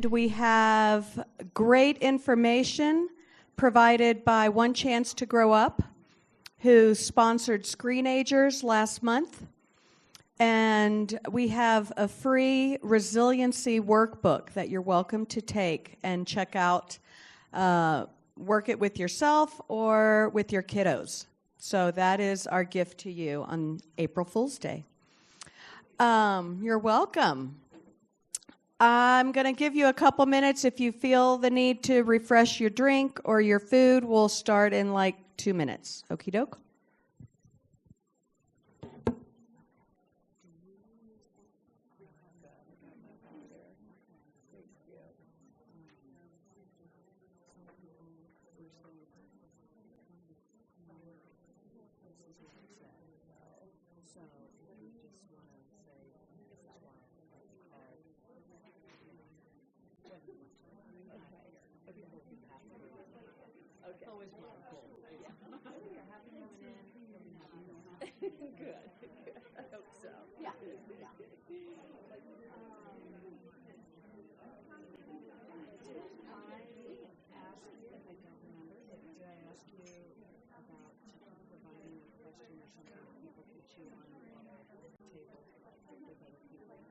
We have great information provided by One Chance to Grow Up, who sponsored Screenagers last month. And we have a free resiliency workbook that you're welcome to take and check out. Work it with yourself or with your kiddos. So that is our gift to you on April Fool's Day. You're welcome. I'm going to give you a couple minutes. If you feel the need to refresh your drink or your food, we'll start in like 2 minutes. Okie doke. Good. I hope so. Yeah. I asked you, if I don't remember, did I ask you about providing a question or something that people could chew on the table with other people?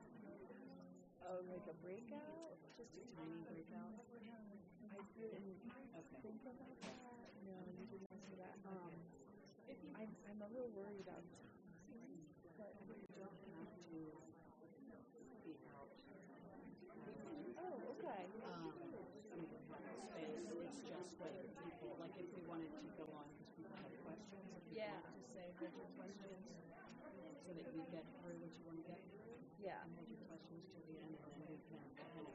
Oh, like a breakout? Just a tiny breakout? I didn't think about that. No, you didn't answer that. I'm a little worried about time, but you don't have to be out. Oh, okay. Space. It's just whether people, like if we wanted to go on because people have questions, if you wanted to say hold your questions so that you get through what you want to get through. Yeah. And hold your questions to the end, and then we can kind of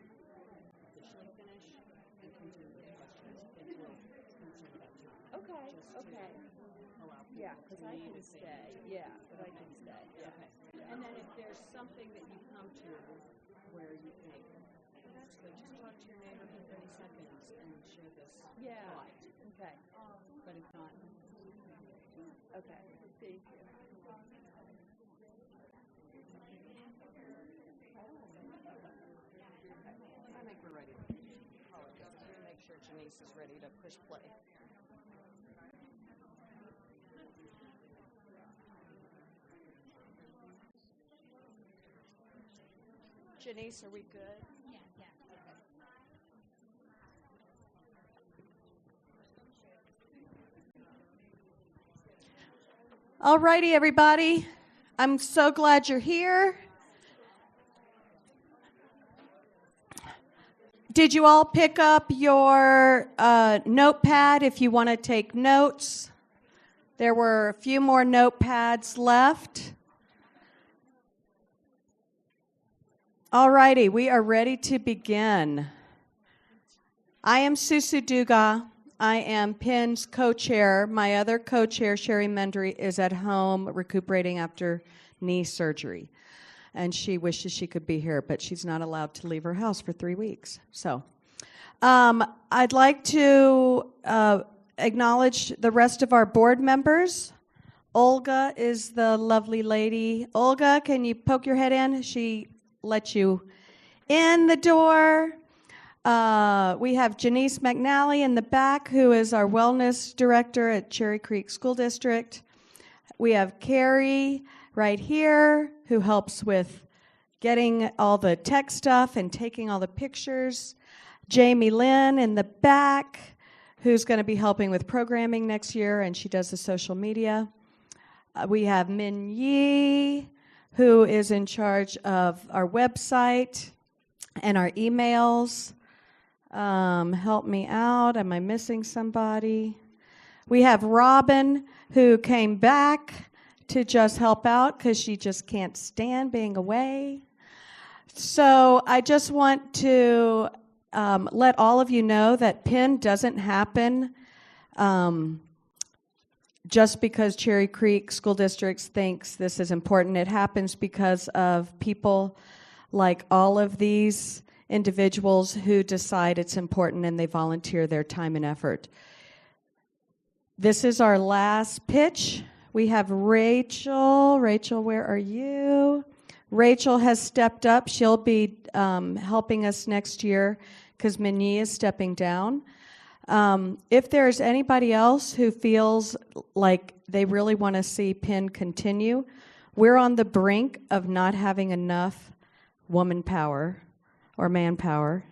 officially finish and continue with questions if we're concerned about time. Okay. Okay. Yeah, because I can stay. Yeah, but I can stay. Yeah. Okay. And then if there's something that you come to where you think, that's good, just talk to your neighbor for 30 seconds and share this thought. Okay. But if not, okay. Thank you. I think we're ready to call it. Make sure Janice is ready to push play. Janice, are we good? Yeah. All righty, everybody. I'm so glad you're here. Did you all pick up your notepad if you want to take notes? There were a few more notepads left. All righty, we are ready to begin. I am Susu Duga. I am PIN's co-chair. My other co-chair, Sherry Mendry, is at home recuperating after knee surgery. And she wishes she could be here, but she's not allowed to leave her house for 3 weeks. So I'd like to acknowledge the rest of our board members. Olga is the lovely lady. Olga, can you poke your head in? She let you in the door. We have Janice McNally in the back, who is our wellness director at Cherry Creek School District. We have Carrie right here, who helps with getting all the tech stuff and taking all the pictures. Jamie Lynn in the back, who's going to be helping with programming next year, and she does the social media. We have Min Yi, who is in charge of our website and our emails. Help me out. Am I missing somebody? We have Robin, who came back to just help out because she just can't stand being away. So I just want to let all of you know that PIN doesn't happen just because Cherry Creek School District thinks this is important. It happens because of people like all of these individuals who decide it's important and they volunteer their time and effort. This is our last pitch. We have Rachel. Rachel, where are you? Rachel has stepped up. She'll be helping us next year because Minnie is stepping down. If there's anybody else who feels like they really want to see PIN continue, we're on the brink of not having enough woman power or manpower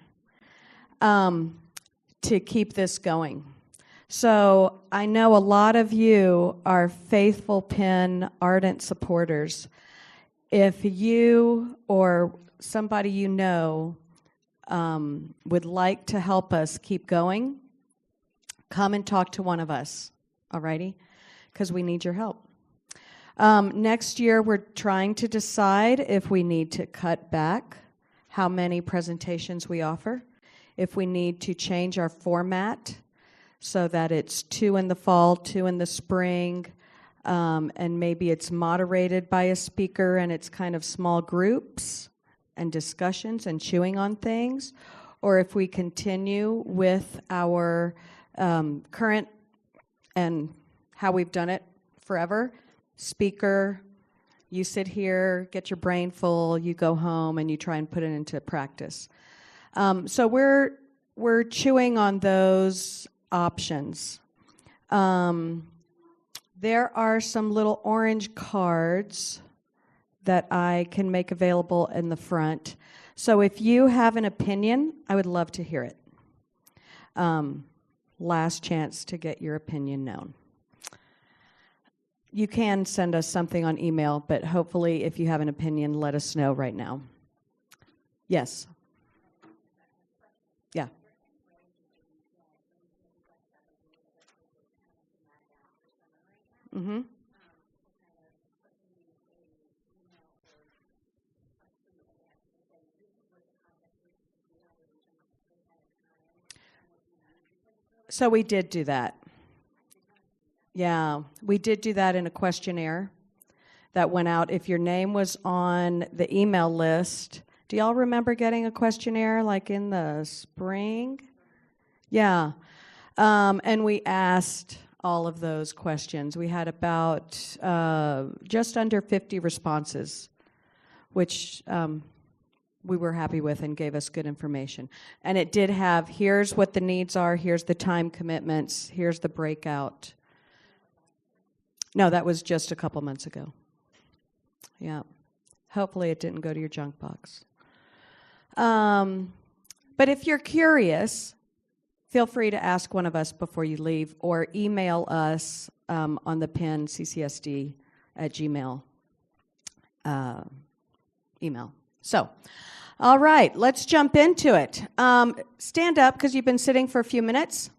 to keep this going. So I know a lot of you are faithful PIN ardent supporters. If you or somebody you know would like to help us keep going, come and talk to one of us, alrighty? Because we need your help. Next year, we're trying to decide if we need to cut back how many presentations we offer, if we need to change our format so that it's 2 in the fall, 2 in the spring, and maybe it's moderated by a speaker and it's kind of small groups and discussions and chewing on things, or if we continue with our current and how we've done it forever. Speaker, you sit here, get your brain full, you go home, and you try and put it into practice. So we're chewing on those options. There are some little orange cards that I can make available in the front. So if you have an opinion, I would love to hear it. Last chance to get your opinion known. You can send us something on email, but hopefully if you have an opinion, let us know right now. Yes. Yeah. Mm-hmm. So we did do that. Yeah, we did do that in a questionnaire that went out. If your name was on the email list, do y'all remember getting a questionnaire like in the spring? Yeah, and we asked all of those questions. We had about just under 50 responses, which we were happy with and gave us good information. And it did have, here's what the needs are, here's the time commitments, here's the breakout. No, that was just a couple months ago. Yeah. Hopefully it didn't go to your junk box. But if you're curious, feel free to ask one of us before you leave or email us on the PIN ccsd@gmail email. So, all right, let's jump into it. Stand up because you've been sitting for a few minutes.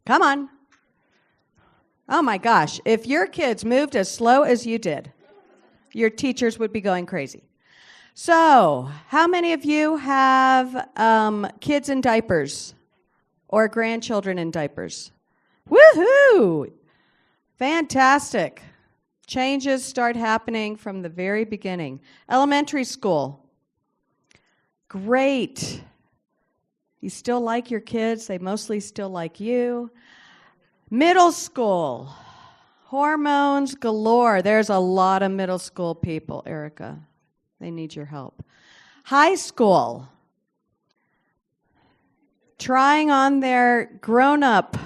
Come on. Oh my gosh, if your kids moved as slow as you did, your teachers would be going crazy. So, how many of you have kids in diapers or grandchildren in diapers? Woohoo! Fantastic. Changes start happening from the very beginning. Elementary school. Great. You still like your kids. They mostly still like you. Middle school. Hormones galore. There's a lot of middle school people, Erica. They need your help. High school. Trying on their grown-up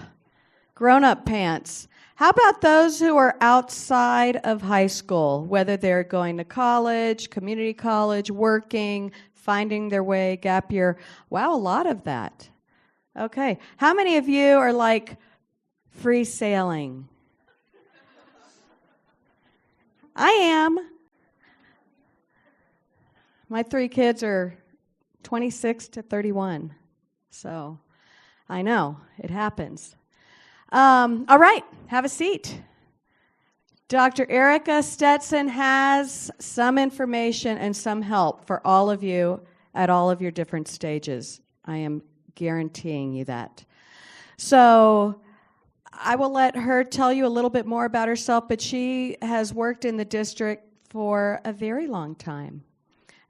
pants. How about those who are outside of high school, whether they're going to college, community college, working, finding their way, gap year? Wow, a lot of that. Okay. How many of you are like free sailing? I am. My 3 kids are 26 to 31. So I know, it happens. All right, have a seat. Dr. Erica Stetson has some information and some help for all of you at all of your different stages. I am guaranteeing you that. So I will let her tell you a little bit more about herself, but she has worked in the district for a very long time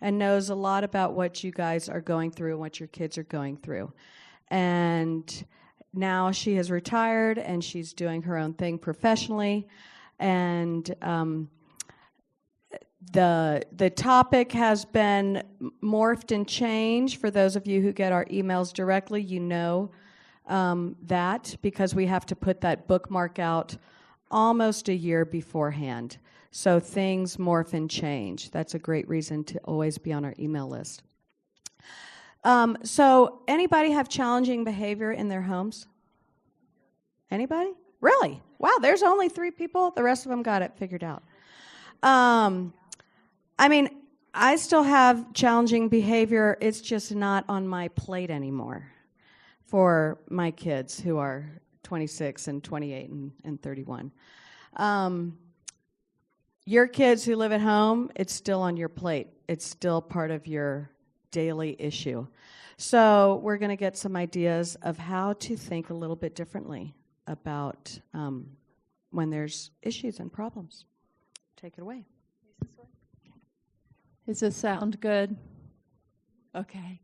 and knows a lot about what you guys are going through and what your kids are going through. And now she has retired and she's doing her own thing professionally. And The topic has been morphed and changed. For those of you who get our emails directly, you know that, because we have to put that bookmark out almost a year beforehand. So things morph and change. That's a great reason to always be on our email list. So anybody have challenging behavior in their homes? Anybody? Really? Wow, there's only 3 people. The rest of them got it figured out. I mean, I still have challenging behavior. It's just not on my plate anymore for my kids who are 26 and 28 and 31. Your kids who live at home, it's still on your plate. It's still part of your daily issue. So we're going to get some ideas of how to think a little bit differently about when there's issues and problems. Take it away. Does this sound good? Okay.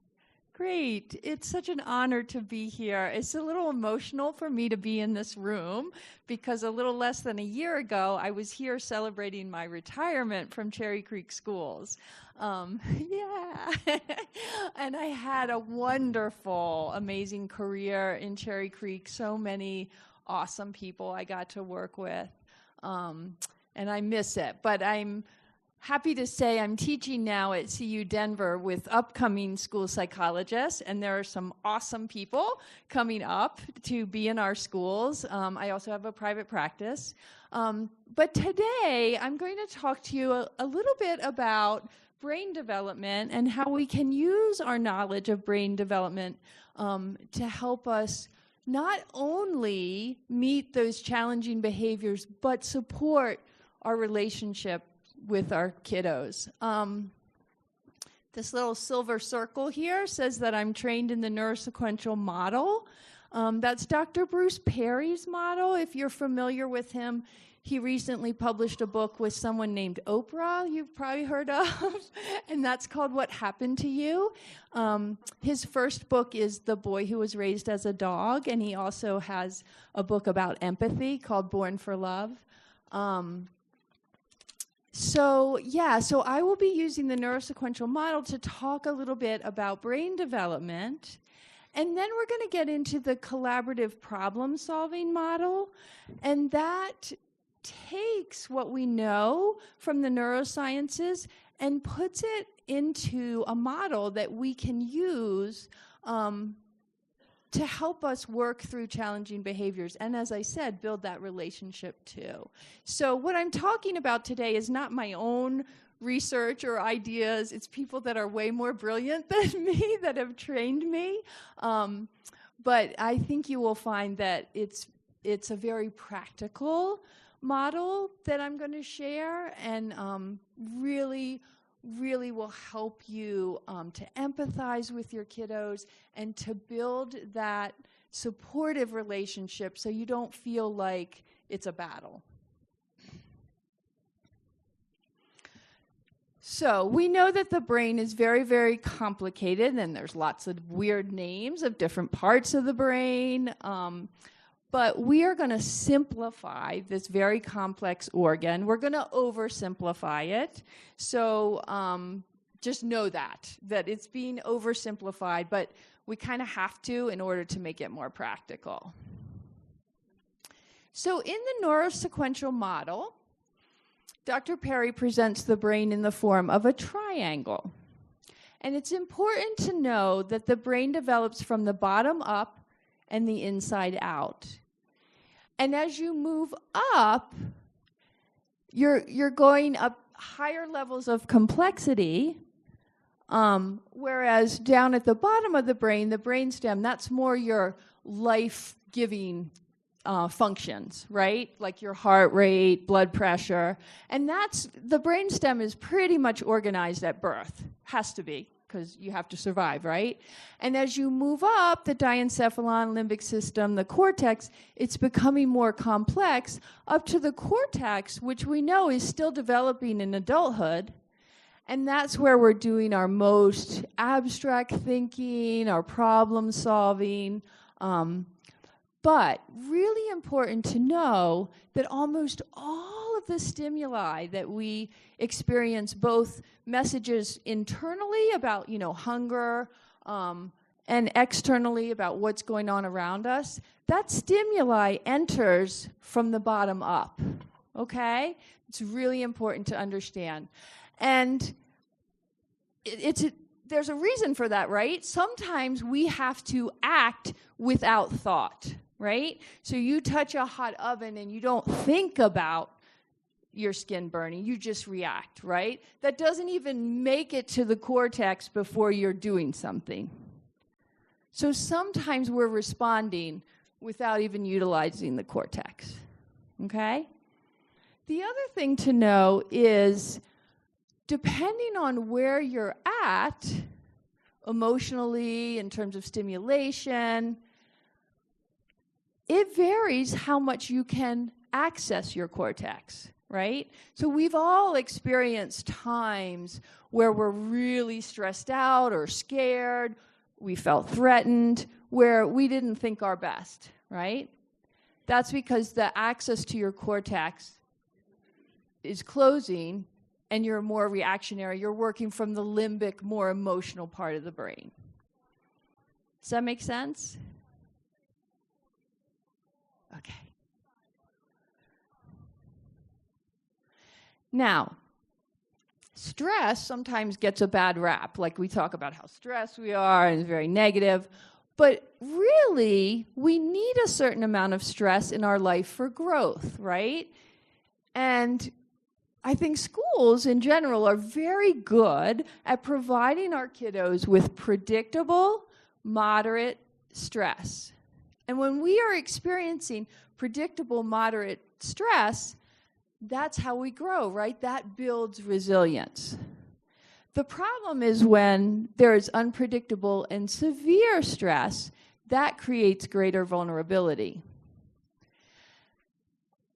Great. It's such an honor to be here. It's a little emotional for me to be in this room because a little less than a year ago, I was here celebrating my retirement from Cherry Creek Schools. Yeah. And I had a wonderful, amazing career in Cherry Creek. So many awesome people I got to work with. And I miss it. But I'm happy to say I'm teaching now at CU Denver with upcoming school psychologists, and there are some awesome people coming up to be in our schools. I also have a private practice. But today, I'm going to talk to you a little bit about brain development and how we can use our knowledge of brain development to help us not only meet those challenging behaviors, but support our relationship with our kiddos. This little silver circle here says that I'm trained in the neurosequential model. That's Dr. Bruce Perry's model. If you're familiar with him, he recently published a book with someone named Oprah, you've probably heard of, and that's called What Happened to You. His first book is The Boy Who Was Raised as a Dog, and he also has a book about empathy called Born for Love. So I will be using the neurosequential model to talk a little bit about brain development. And then we're going to get into the collaborative problem-solving model. And that takes what we know from the neurosciences and puts it into a model that we can use to help us work through challenging behaviors, and as I said, build that relationship too. So what I'm talking about today is not my own research or ideas. It's people that are way more brilliant than me that have trained me. But I think you will find that it's a very practical model that I'm going to share, and really will help you to empathize with your kiddos and to build that supportive relationship so you don't feel like it's a battle. So we know that the brain is very, very complicated, and there's lots of weird names of different parts of the brain. But we are going to simplify this very complex organ. We're going to oversimplify it. So just know that it's being oversimplified, but we kind of have to in order to make it more practical. So in the neurosequential model, Dr. Perry presents the brain in the form of a triangle. And it's important to know that the brain develops from the bottom up and the inside out. And as you move up, you're going up higher levels of complexity, whereas down at the bottom of the brainstem, that's more your life-giving functions, right? Like your heart rate, blood pressure. And the brainstem is pretty much organized at birth. Has to be, because you have to survive, right? And as you move up, the diencephalon, limbic system, the cortex, it's becoming more complex up to the cortex, which we know is still developing in adulthood. And that's where we're doing our most abstract thinking, our problem solving. But really important to know that almost all of the stimuli that we experience, both messages internally about, hunger, and externally about what's going on around us, that stimuli enters from the bottom up, okay? It's really important to understand. And there's a reason for that, right? Sometimes we have to act without thought, right? So you touch a hot oven and you don't think about your skin burning, you just react, right? That doesn't even make it to the cortex before you're doing something. So sometimes we're responding without even utilizing the cortex, okay? The other thing to know is, depending on where you're at, emotionally, in terms of stimulation, it varies how much you can access your cortex, right? So we've all experienced times where we're really stressed out or scared, we felt threatened, where we didn't think our best, right? That's because the access to your cortex is closing and you're more reactionary. You're working from the limbic, more emotional part of the brain. Does that make sense? Okay. Now, stress sometimes gets a bad rap. Like, we talk about how stressed we are and it's very negative. But really, we need a certain amount of stress in our life for growth, right? And I think schools in general are very good at providing our kiddos with predictable, moderate stress. And when we are experiencing predictable, moderate stress, that's how we grow, right? That builds resilience. The problem is when there is unpredictable and severe stress, that creates greater vulnerability.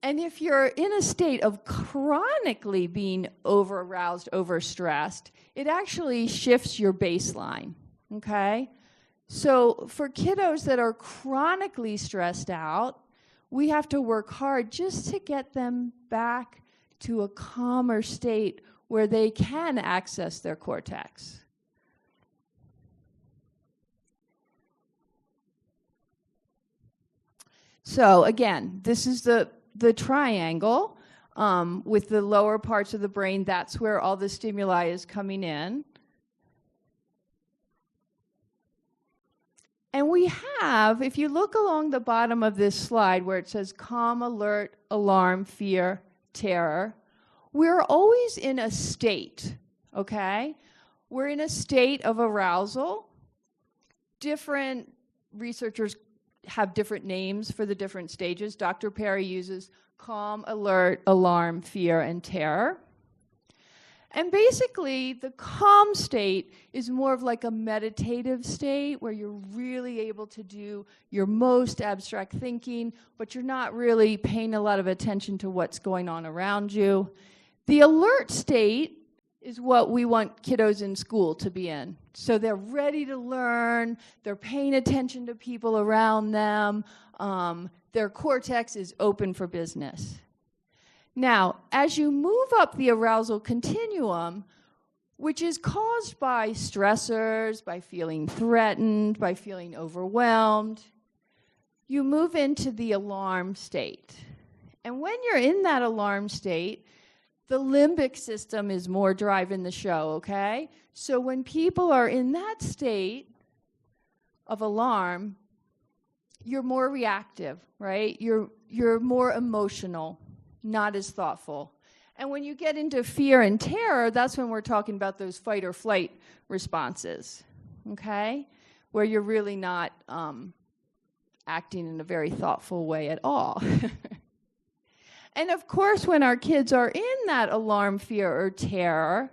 And if you're in a state of chronically being over-aroused, overstressed, it actually shifts your baseline, okay? So for kiddos that are chronically stressed out, we have to work hard just to get them back to a calmer state where they can access their cortex. So again, this is the triangle with the lower parts of the brain. That's where all the stimuli is coming in. And we have, if you look along the bottom of this slide where it says calm, alert, alarm, fear, terror, we're always in a state, okay? We're in a state of arousal. Different researchers have different names for the different stages. Dr. Perry uses calm, alert, alarm, fear, and terror. And basically, the calm state is more of like a meditative state where you're really able to do your most abstract thinking, but you're not really paying a lot of attention to what's going on around you. The alert state is what we want kiddos in school to be in. So they're ready to learn, they're paying attention to people around them, their cortex is open for business. Now, as you move up the arousal continuum, which is caused by stressors, by feeling threatened, by feeling overwhelmed, you move into the alarm state. And when you're in that alarm state, the limbic system is more driving the show, okay? So when people are in that state of alarm, you're more reactive, right? You're more emotional, not as thoughtful. And when you get into fear and terror, that's when we're talking about those fight or flight responses, okay? Where you're really not acting in a very thoughtful way at all. And of course, when our kids are in that alarm, fear, or terror,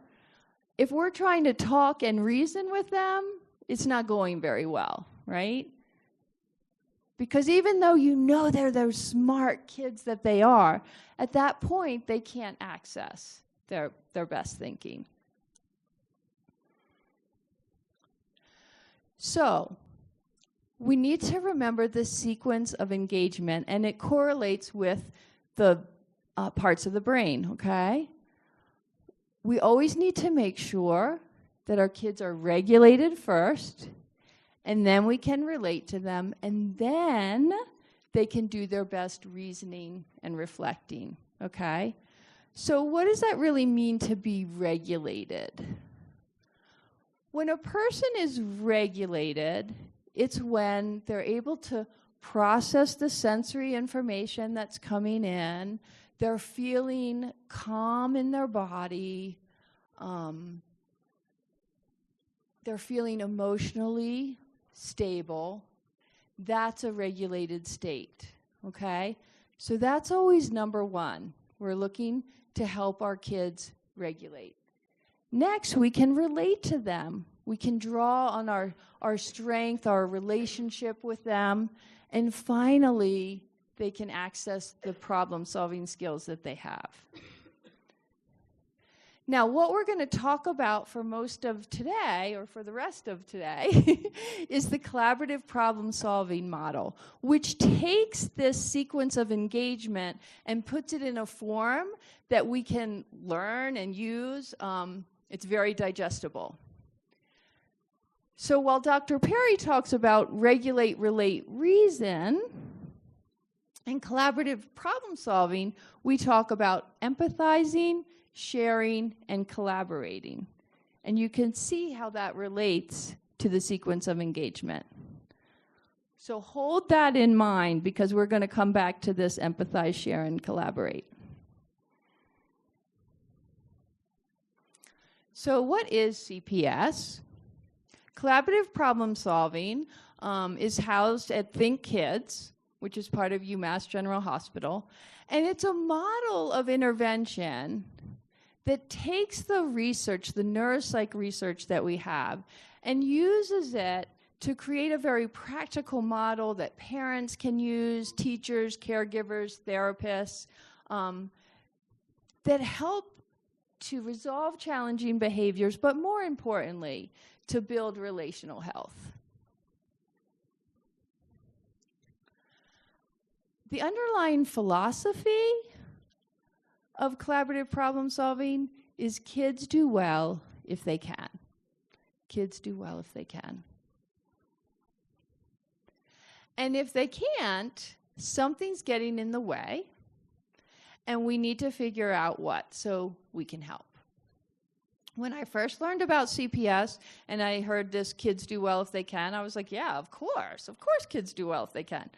if we're trying to talk and reason with them, it's not going very well, right? Because even though you know they're those smart kids that they are, at that point, they can't access their best thinking. So, we need to remember the sequence of engagement, and it correlates with the parts of the brain, okay? We always need to make sure that our kids are regulated first, and then we can relate to them, and then they can do their best reasoning and reflecting, okay? So what does that really mean to be regulated? When a person is regulated, it's when they're able to process the sensory information that's coming in, they're feeling calm in their body, they're feeling emotionally stable. That's a regulated state, okay? So that's always number one. We're looking to help our kids regulate. Next, we can relate to them. We can draw on our strength, our relationship with them, and finally, they can access the problem-solving skills that they have. Now, what we're going to talk about for most of today, or for the rest of today, is the collaborative problem-solving model, which takes this sequence of engagement and puts it in a form that we can learn and use. It's very digestible. So while Dr. Perry talks about regulate, relate, reason, and collaborative problem-solving, we talk about empathizing, sharing, and collaborating. And you can see how that relates to the sequence of engagement. So hold that in mind, because we're going to come back to this empathize, share, and collaborate. So what is CPS? Collaborative problem solving is housed at Think Kids, which is part of UMass General Hospital. And it's a model of intervention that takes the research, the neuropsych research that we have, and uses it to create a very practical model that parents can use, teachers, caregivers, therapists, that help to resolve challenging behaviors, but more importantly, to build relational health. The underlying philosophy of collaborative problem solving is kids do well if they can. Kids do well if they can. And if they can't, something's getting in the way, and we need to figure out what so we can help. When I first learned about CPS and I heard this kids do well if they can, I was like, yeah, of course kids do well if they can.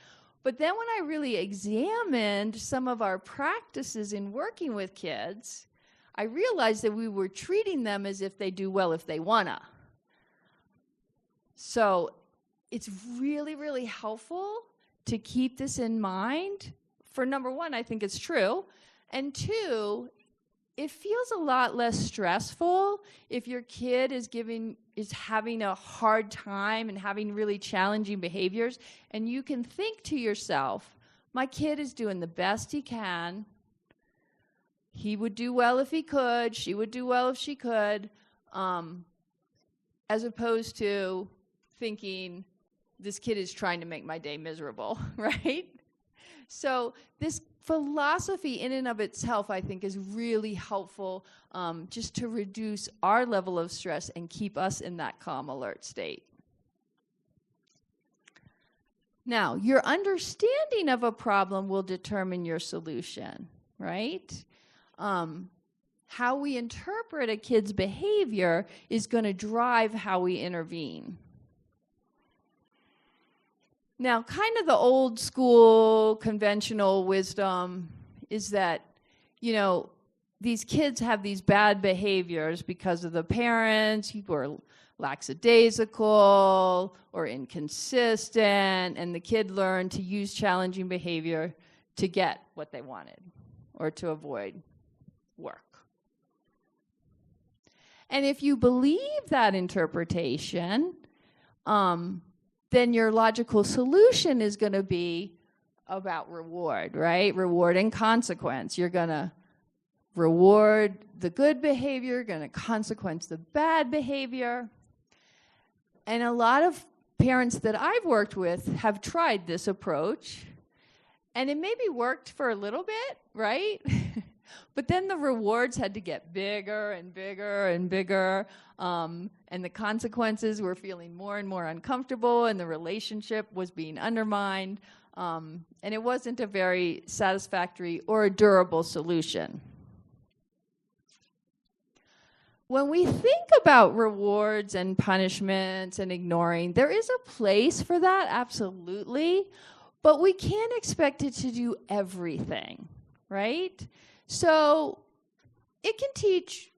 But then when I really examined some of our practices in working with kids, I realized that we were treating them as if they do well if they wanna. So it's really, really helpful to keep this in mind. For number one, I think it's true. And two, it feels a lot less stressful if your kid is having a hard time and having really challenging behaviors, and you can think to yourself, my kid is doing the best he can. He would do well if he could. She would do well if she could, as opposed to thinking, this kid is trying to make my day miserable, right? So this philosophy in and of itself, I think, is really helpful just to reduce our level of stress and keep us in that calm, alert state. Now, your understanding of a problem will determine your solution, right? How we interpret a kid's behavior is going to drive how we intervene. Now, kind of the old school conventional wisdom is that, these kids have these bad behaviors because of the parents who are lackadaisical or inconsistent, and the kid learned to use challenging behavior to get what they wanted or to avoid work. And if you believe that interpretation, then your logical solution is going to be about reward, right? Reward and consequence. You're going to reward the good behavior, going to consequence the bad behavior. And a lot of parents that I've worked with have tried this approach, and it maybe worked for a little bit, right? But then the rewards had to get bigger and bigger and bigger, and the consequences were feeling more and more uncomfortable, and the relationship was being undermined, and it wasn't a very satisfactory or a durable solution. When we think about rewards and punishments and ignoring, there is a place for that, absolutely, but we can't expect it to do everything, right? So it can teach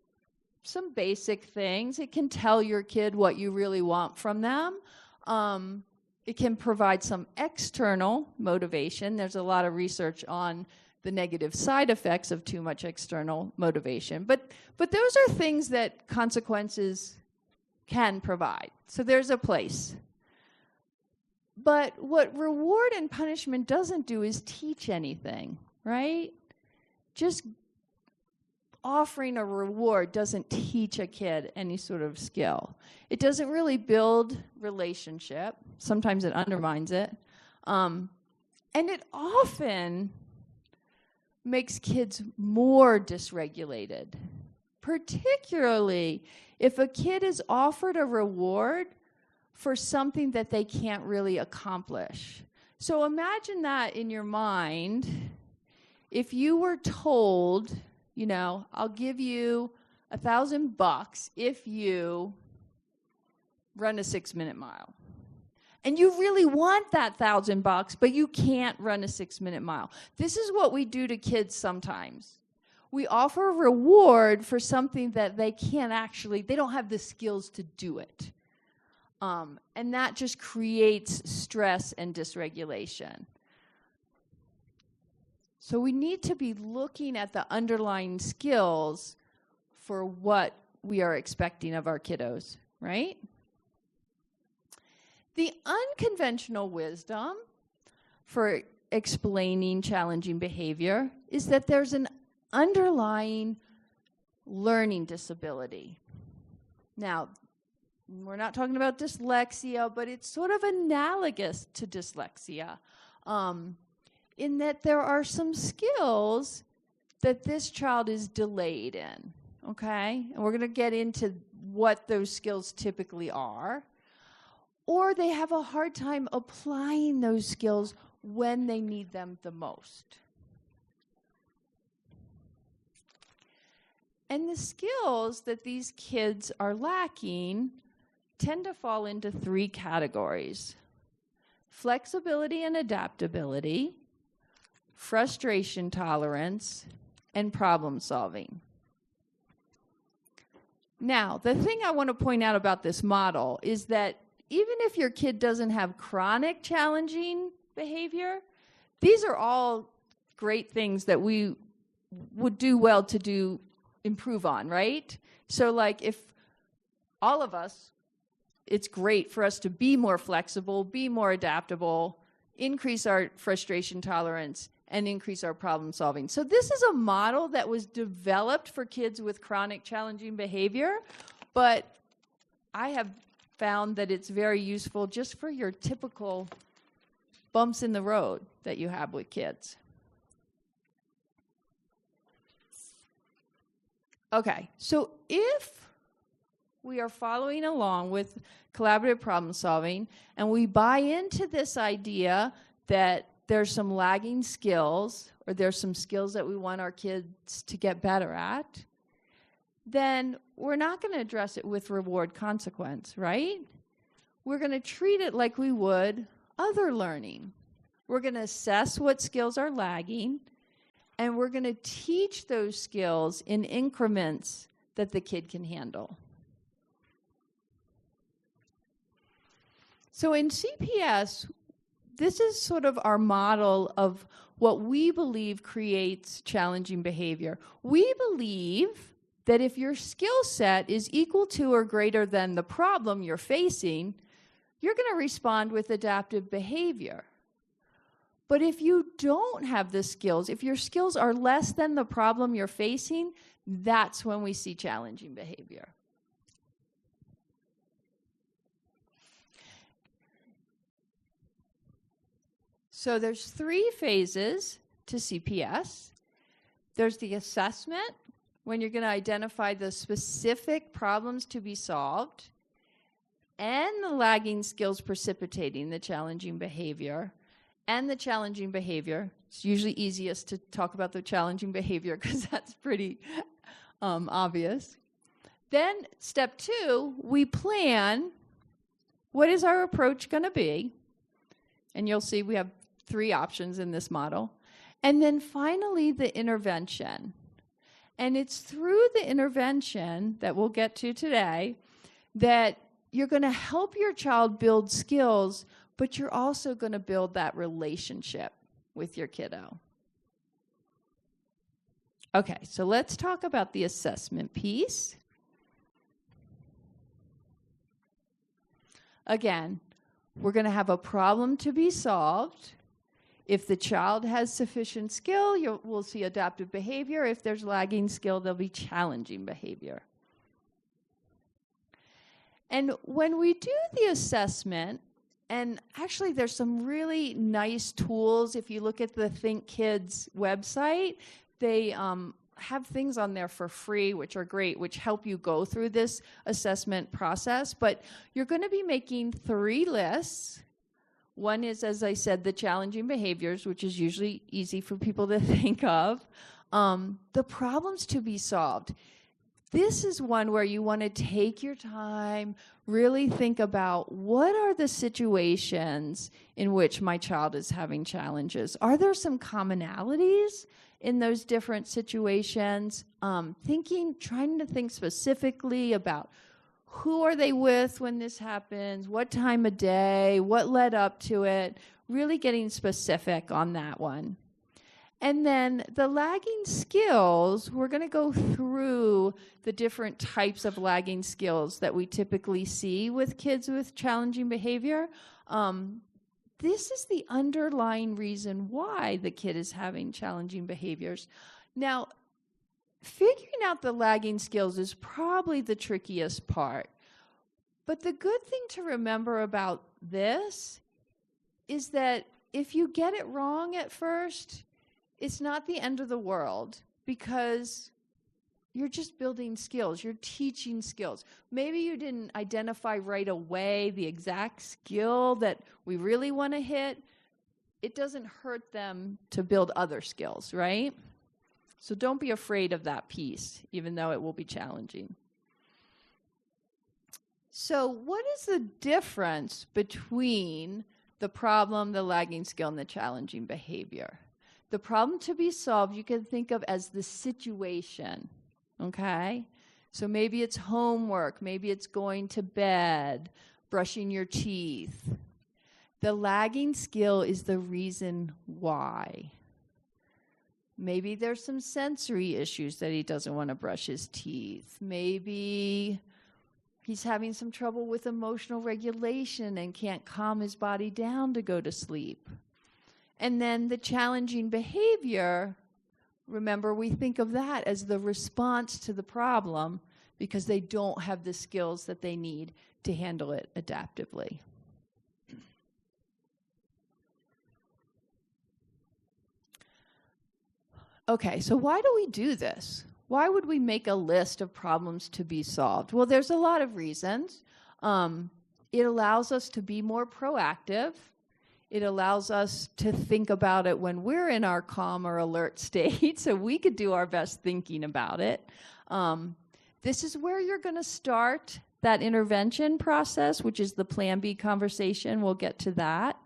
some basic things. It can tell your kid what you really want from them. It can provide some external motivation. There's a lot of research on the negative side effects of too much external motivation. But those are things that consequences can provide. So there's a place. But what reward and punishment doesn't do is teach anything, right? Just offering a reward doesn't teach a kid any sort of skill. It doesn't really build relationship. Sometimes it undermines it. And it often makes kids more dysregulated, particularly if a kid is offered a reward for something that they can't really accomplish. So imagine that in your mind. If you were told, you know, I'll give you $1,000 if you run a 6-minute mile. And you really want that $1,000, but you can't run a 6-minute mile. This is what we do to kids sometimes. We offer a reward for something that they can't actually, they don't have the skills to do it. And that just creates stress and dysregulation. So we need to be looking at the underlying skills for what we are expecting of our kiddos, right? The unconventional wisdom for explaining challenging behavior is that there's an underlying learning disability. Now, we're not talking about dyslexia, but it's sort of analogous to dyslexia, in that there are some skills that this child is delayed in, okay? And we're going to get into what those skills typically are. Or they have a hard time applying those skills when they need them the most. And the skills that these kids are lacking tend to fall into 3 categories: flexibility and adaptability, frustration tolerance, and problem solving. Now, the thing I want to point out about this model is that even if your kid doesn't have chronic challenging behavior, these are all great things that we would do well to improve on, right? So like if all of us, it's great for us to be more flexible, be more adaptable, increase our frustration tolerance, and increase our problem solving. So this is a model that was developed for kids with chronic challenging behavior, but I have found that it's very useful just for your typical bumps in the road that you have with kids. Okay, so if we are following along with collaborative problem solving and we buy into this idea that there's some lagging skills or there's some skills that we want our kids to get better at, then we're not going to address it with reward consequence, right? We're going to treat it like we would other learning. We're going to assess what skills are lagging, and we're going to teach those skills in increments that the kid can handle. So in CPS, this is sort of our model of what we believe creates challenging behavior. We believe that if your skill set is equal to or greater than the problem you're facing, you're going to respond with adaptive behavior. But if you don't have the skills, if your skills are less than the problem you're facing, that's when we see challenging behavior. So there's 3 phases to CPS. There's the assessment, when you're going to identify the specific problems to be solved, and the lagging skills precipitating the challenging behavior. And the challenging behavior, it's usually easiest to talk about the challenging behavior because that's pretty obvious. Then step 2, we plan what is our approach going to be. And you'll see we have 3 options in this model. And then finally, the intervention. And it's through the intervention that we'll get to today that you're going to help your child build skills, but you're also going to build that relationship with your kiddo. Okay, so let's talk about the assessment piece. Again, we're going to have a problem to be solved. If the child has sufficient skill, we'll see adaptive behavior. If there's lagging skill, there'll be challenging behavior. And when we do the assessment, and actually there's some really nice tools. If you look at the Think Kids website, they have things on there for free, which are great, which help you go through this assessment process. But you're going to be making 3 lists. One is, as I said, the challenging behaviors, which is usually easy for people to think of. The problems to be solved. This is one where you want to take your time, really think about what are the situations in which my child is having challenges. Are there some commonalities in those different situations? Trying to think specifically about who are they with when this happens, what time of day, what led up to it, really getting specific on that one. And then the lagging skills, we're going to go through the different types of lagging skills that we typically see with kids with challenging behavior. This is the underlying reason why the kid is having challenging behaviors. Now, figuring out the lagging skills is probably the trickiest part. But the good thing to remember about this is that if you get it wrong at first, it's not the end of the world because you're just building skills. You're teaching skills. Maybe you didn't identify right away the exact skill that we really want to hit. It doesn't hurt them to build other skills, right? So don't be afraid of that piece, even though it will be challenging. So what is the difference between the problem, the lagging skill, and the challenging behavior? The problem to be solved, you can think of as the situation, okay? So maybe it's homework, maybe it's going to bed, brushing your teeth. The lagging skill is the reason why. Maybe there's some sensory issues that he doesn't want to brush his teeth. Maybe he's having some trouble with emotional regulation and can't calm his body down to go to sleep. And then the challenging behavior, remember, we think of that as the response to the problem because they don't have the skills that they need to handle it adaptively. Okay, so why do we do this? Why would we make a list of problems to be solved? Well, there's a lot of reasons. It allows us to be more proactive. It allows us to think about it when we're in our calm or alert state, so we could do our best thinking about it. This is where you're going to start that intervention process, which is the Plan B conversation. We'll get to that.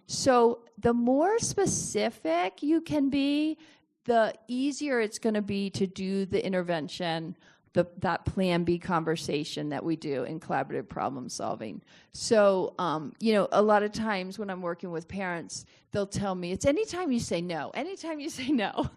So the more specific you can be, the easier it's going to be to do the intervention, that Plan B conversation that we do in collaborative problem solving. So, a lot of times when I'm working with parents, they'll tell me, it's anytime you say no, anytime you say no.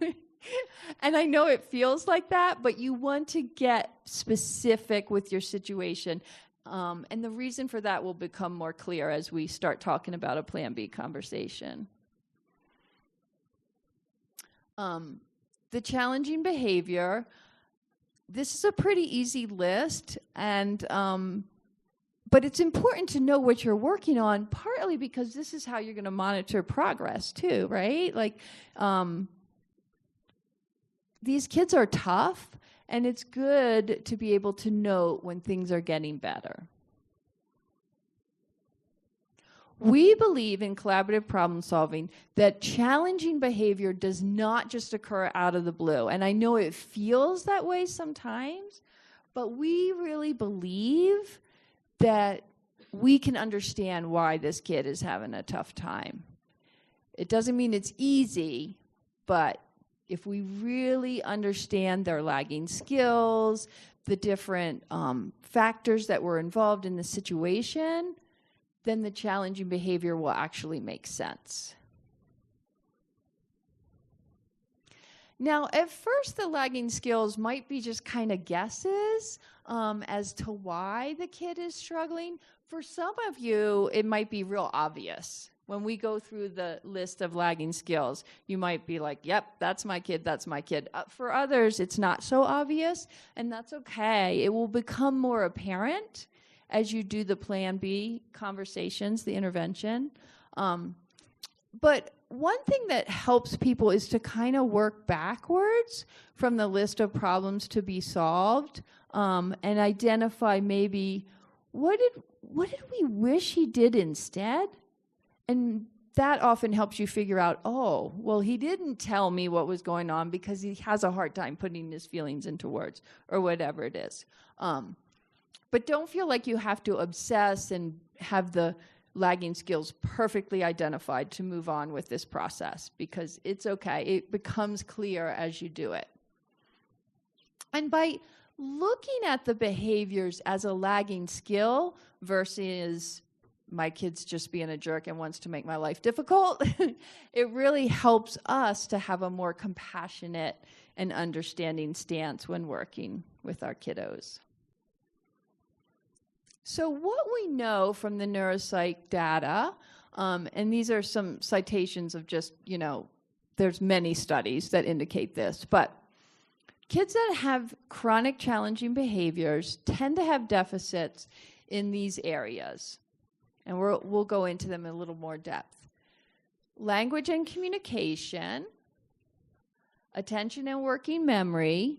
And I know it feels like that, but you want to get specific with your situation. And the reason for that will become more clear as we start talking about a Plan B conversation. The challenging behavior, this is a pretty easy list, and But it's important to know what you're working on, partly because this is how you're going to monitor progress too, right? Like, these kids are tough, and it's good to be able to note when things are getting better. We believe in collaborative problem solving, that challenging behavior does not just occur out of the blue. And I know it feels that way sometimes, but we really believe that we can understand why this kid is having a tough time. It doesn't mean it's easy, but if we really understand their lagging skills, the different factors that were involved in the situation, then the challenging behavior will actually make sense. Now, at first, the lagging skills might be just kind of guesses as to why the kid is struggling. For some of you, it might be real obvious. When we go through the list of lagging skills, you might be like, yep, that's my kid, that's my kid. For others, it's not so obvious, and that's okay. It will become more apparent as you do the Plan B conversations, the intervention. But one thing that helps people is to kind of work backwards from the list of problems to be solved, and identify maybe what did we wish he did instead? And that often helps you figure out, oh, well, he didn't tell me what was going on because he has a hard time putting his feelings into words, or whatever it is. But don't feel like you have to obsess and have the lagging skills perfectly identified to move on with this process, because it's okay. It becomes clear as you do it. And by looking at the behaviors as a lagging skill versus my kid's just being a jerk and wants to make my life difficult, it really helps us to have a more compassionate and understanding stance when working with our kiddos. So what we know from the neuropsych data, and these are some citations of just, there's many studies that indicate this, but kids that have chronic challenging behaviors tend to have deficits in these areas. And we'll go into them in a little more depth. Language and communication, attention and working memory,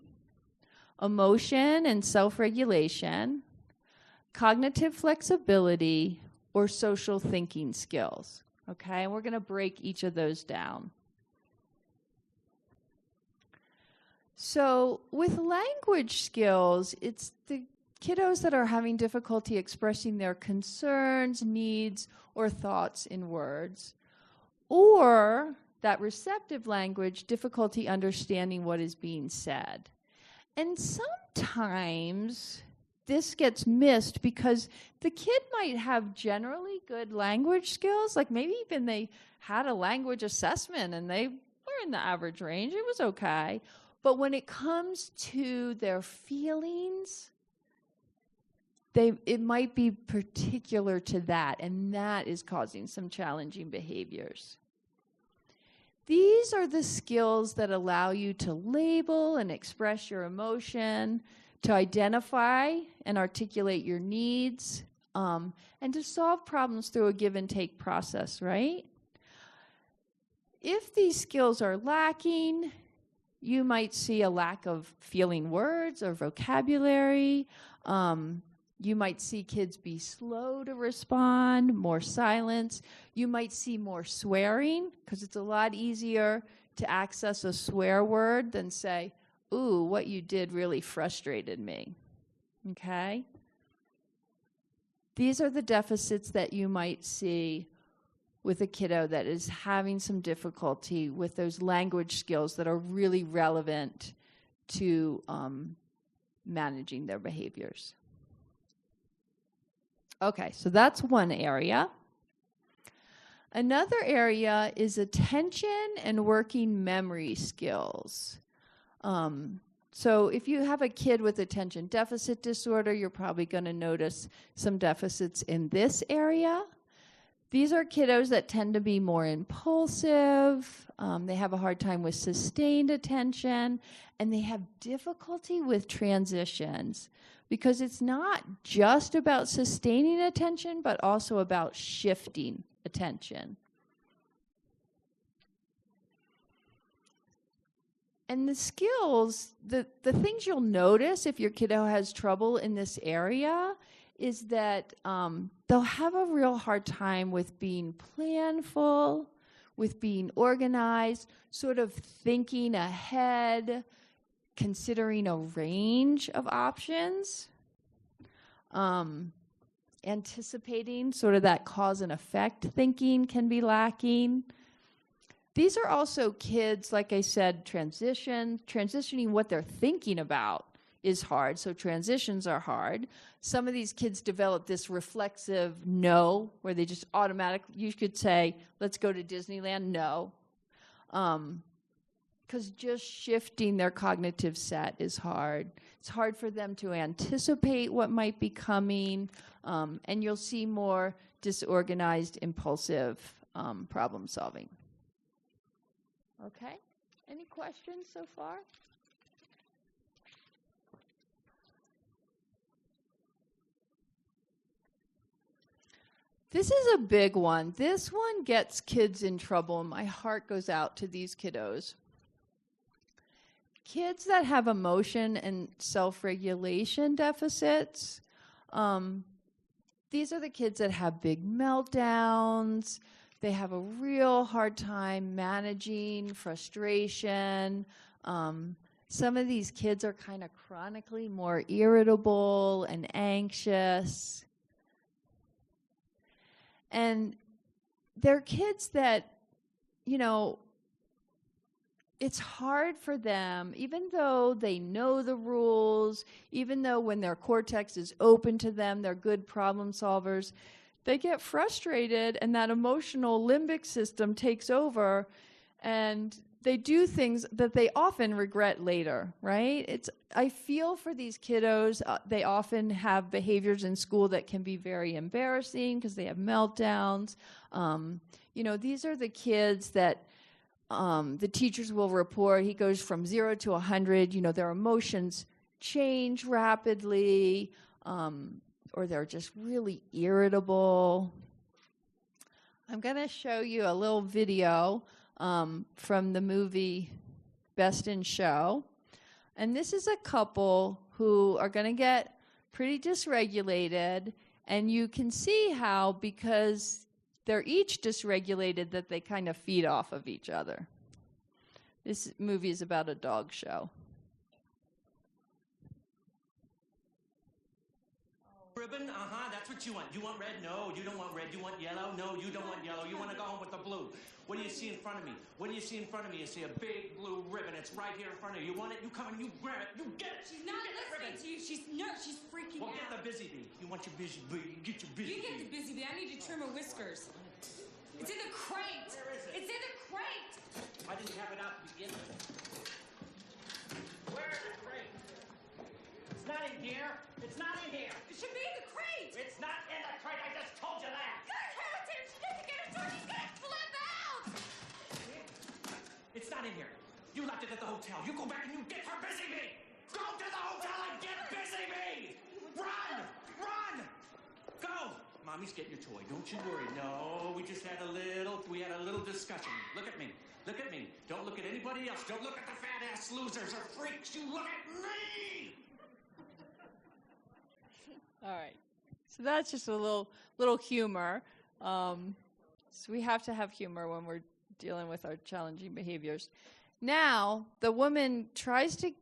emotion and self-regulation, cognitive flexibility, or social thinking skills. Okay, and we're going to break each of those down. So with language skills, it's the kiddos that are having difficulty expressing their concerns, needs, or thoughts in words, or that receptive language, difficulty understanding what is being said. And sometimes this gets missed because the kid might have generally good language skills, like maybe even they had a language assessment and they were in the average range, it was okay. But when it comes to their feelings, it might be particular to that, and that is causing some challenging behaviors. These are the skills that allow you to label and express your emotion, to identify and articulate your needs, and to solve problems through a give and take process, right? If these skills are lacking, you might see a lack of feeling words or vocabulary. You might see kids be slow to respond, more silence. You might see more swearing, because it's a lot easier to access a swear word than say, ooh, what you did really frustrated me. Okay? These are the deficits that you might see with a kiddo that is having some difficulty with those language skills that are really relevant to managing their behaviors. Okay, so that's one area. Another area is attention and working memory skills. So if you have a kid with attention deficit disorder, you're probably going to notice some deficits in this area. These are kiddos that tend to be more impulsive. They have a hard time with sustained attention, and they have difficulty with transitions because it's not just about sustaining attention, but also about shifting attention. And the skills, the things you'll notice if your kiddo has trouble in this area is that they'll have a real hard time with being planful, with being organized, sort of thinking ahead, considering a range of options, anticipating, sort of that cause and effect thinking can be lacking. These are also kids, like I said, transitioning what they're thinking about is hard, so transitions are hard. Some of these kids develop this reflexive no, where they just automatically, you could say, let's go to Disneyland, no. Because just shifting their cognitive set is hard. It's hard for them to anticipate what might be coming, and you'll see more disorganized, impulsive problem solving. Okay, any questions so far? This is a big one. This one gets kids in trouble, and my heart goes out to these kiddos. Kids that have emotion and self-regulation deficits, these are the kids that have big meltdowns. They have a real hard time managing frustration. Some of these kids are kind of chronically more irritable and anxious. And they're kids that, you know, it's hard for them, even though they know the rules, even though when their cortex is open to them, they're good problem solvers, they get frustrated and that emotional limbic system takes over and they do things that they often regret later, right? I feel for these kiddos. They often have behaviors in school that can be very embarrassing because they have meltdowns. You know, these are the kids that the teachers will report. He goes from 0 to 100. You know, their emotions change rapidly, or they're just really irritable. I'm going to show you a little video from the movie Best in Show. And this is a couple who are going to get pretty dysregulated. And you can see how, because they're each dysregulated, that they kind of feed off of each other. This movie is about a dog show. Ribbon? That's what you want. You want red? No, you don't want red. You want yellow? No, you don't want yellow. You want to go home with the blue. What do you see in front of me? What do you see in front of me? You see a big blue ribbon. It's right here in front of you. You want it? You come and you grab it. You get it. She's not listening to you. She's freaking Well, out. get the busy bee. You want your busy bee. Get your busy You get the bee. busy bee. I need to trim her whiskers. It's in the crate. Where is it? It's in the crate. I didn't have it out to begin with. Where is the crate? It's not in here. It's not in here. It should be in the crate. It's not in the crate. I just told you that. God, Hamilton, she needs to get her door. She's gonna flip out. It's not in here. You left it at the hotel. You go back and you get her busy bee. Go to the hotel and get busy bee. Run! Run! Go! Mommy's getting your toy. Don't you worry. No, we had a little discussion. Look at me. Look at me. Don't look at anybody else. Don't look at the fat-ass losers or freaks. You look at me! All right. So that's just a little humor. So we have to have humor when we're dealing with our challenging behaviors. Now, the woman tries to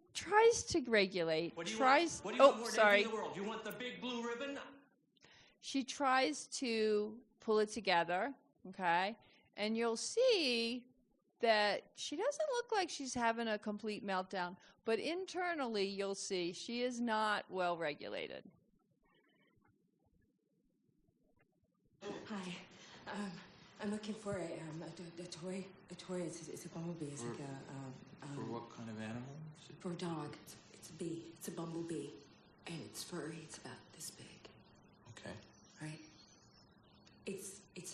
regulate. What do you want more than anything in the world? You want the big blue ribbon? She tries to pull it together, okay? And you'll see that she doesn't look like she's having a complete meltdown, but internally you'll see she is not well regulated. Hi, I'm looking for a toy. A toy. It's a bumblebee. It's like a For what kind of animal? for a dog. It's a bee. It's a bumblebee, and it's furry. It's about this big. Okay. Right? It's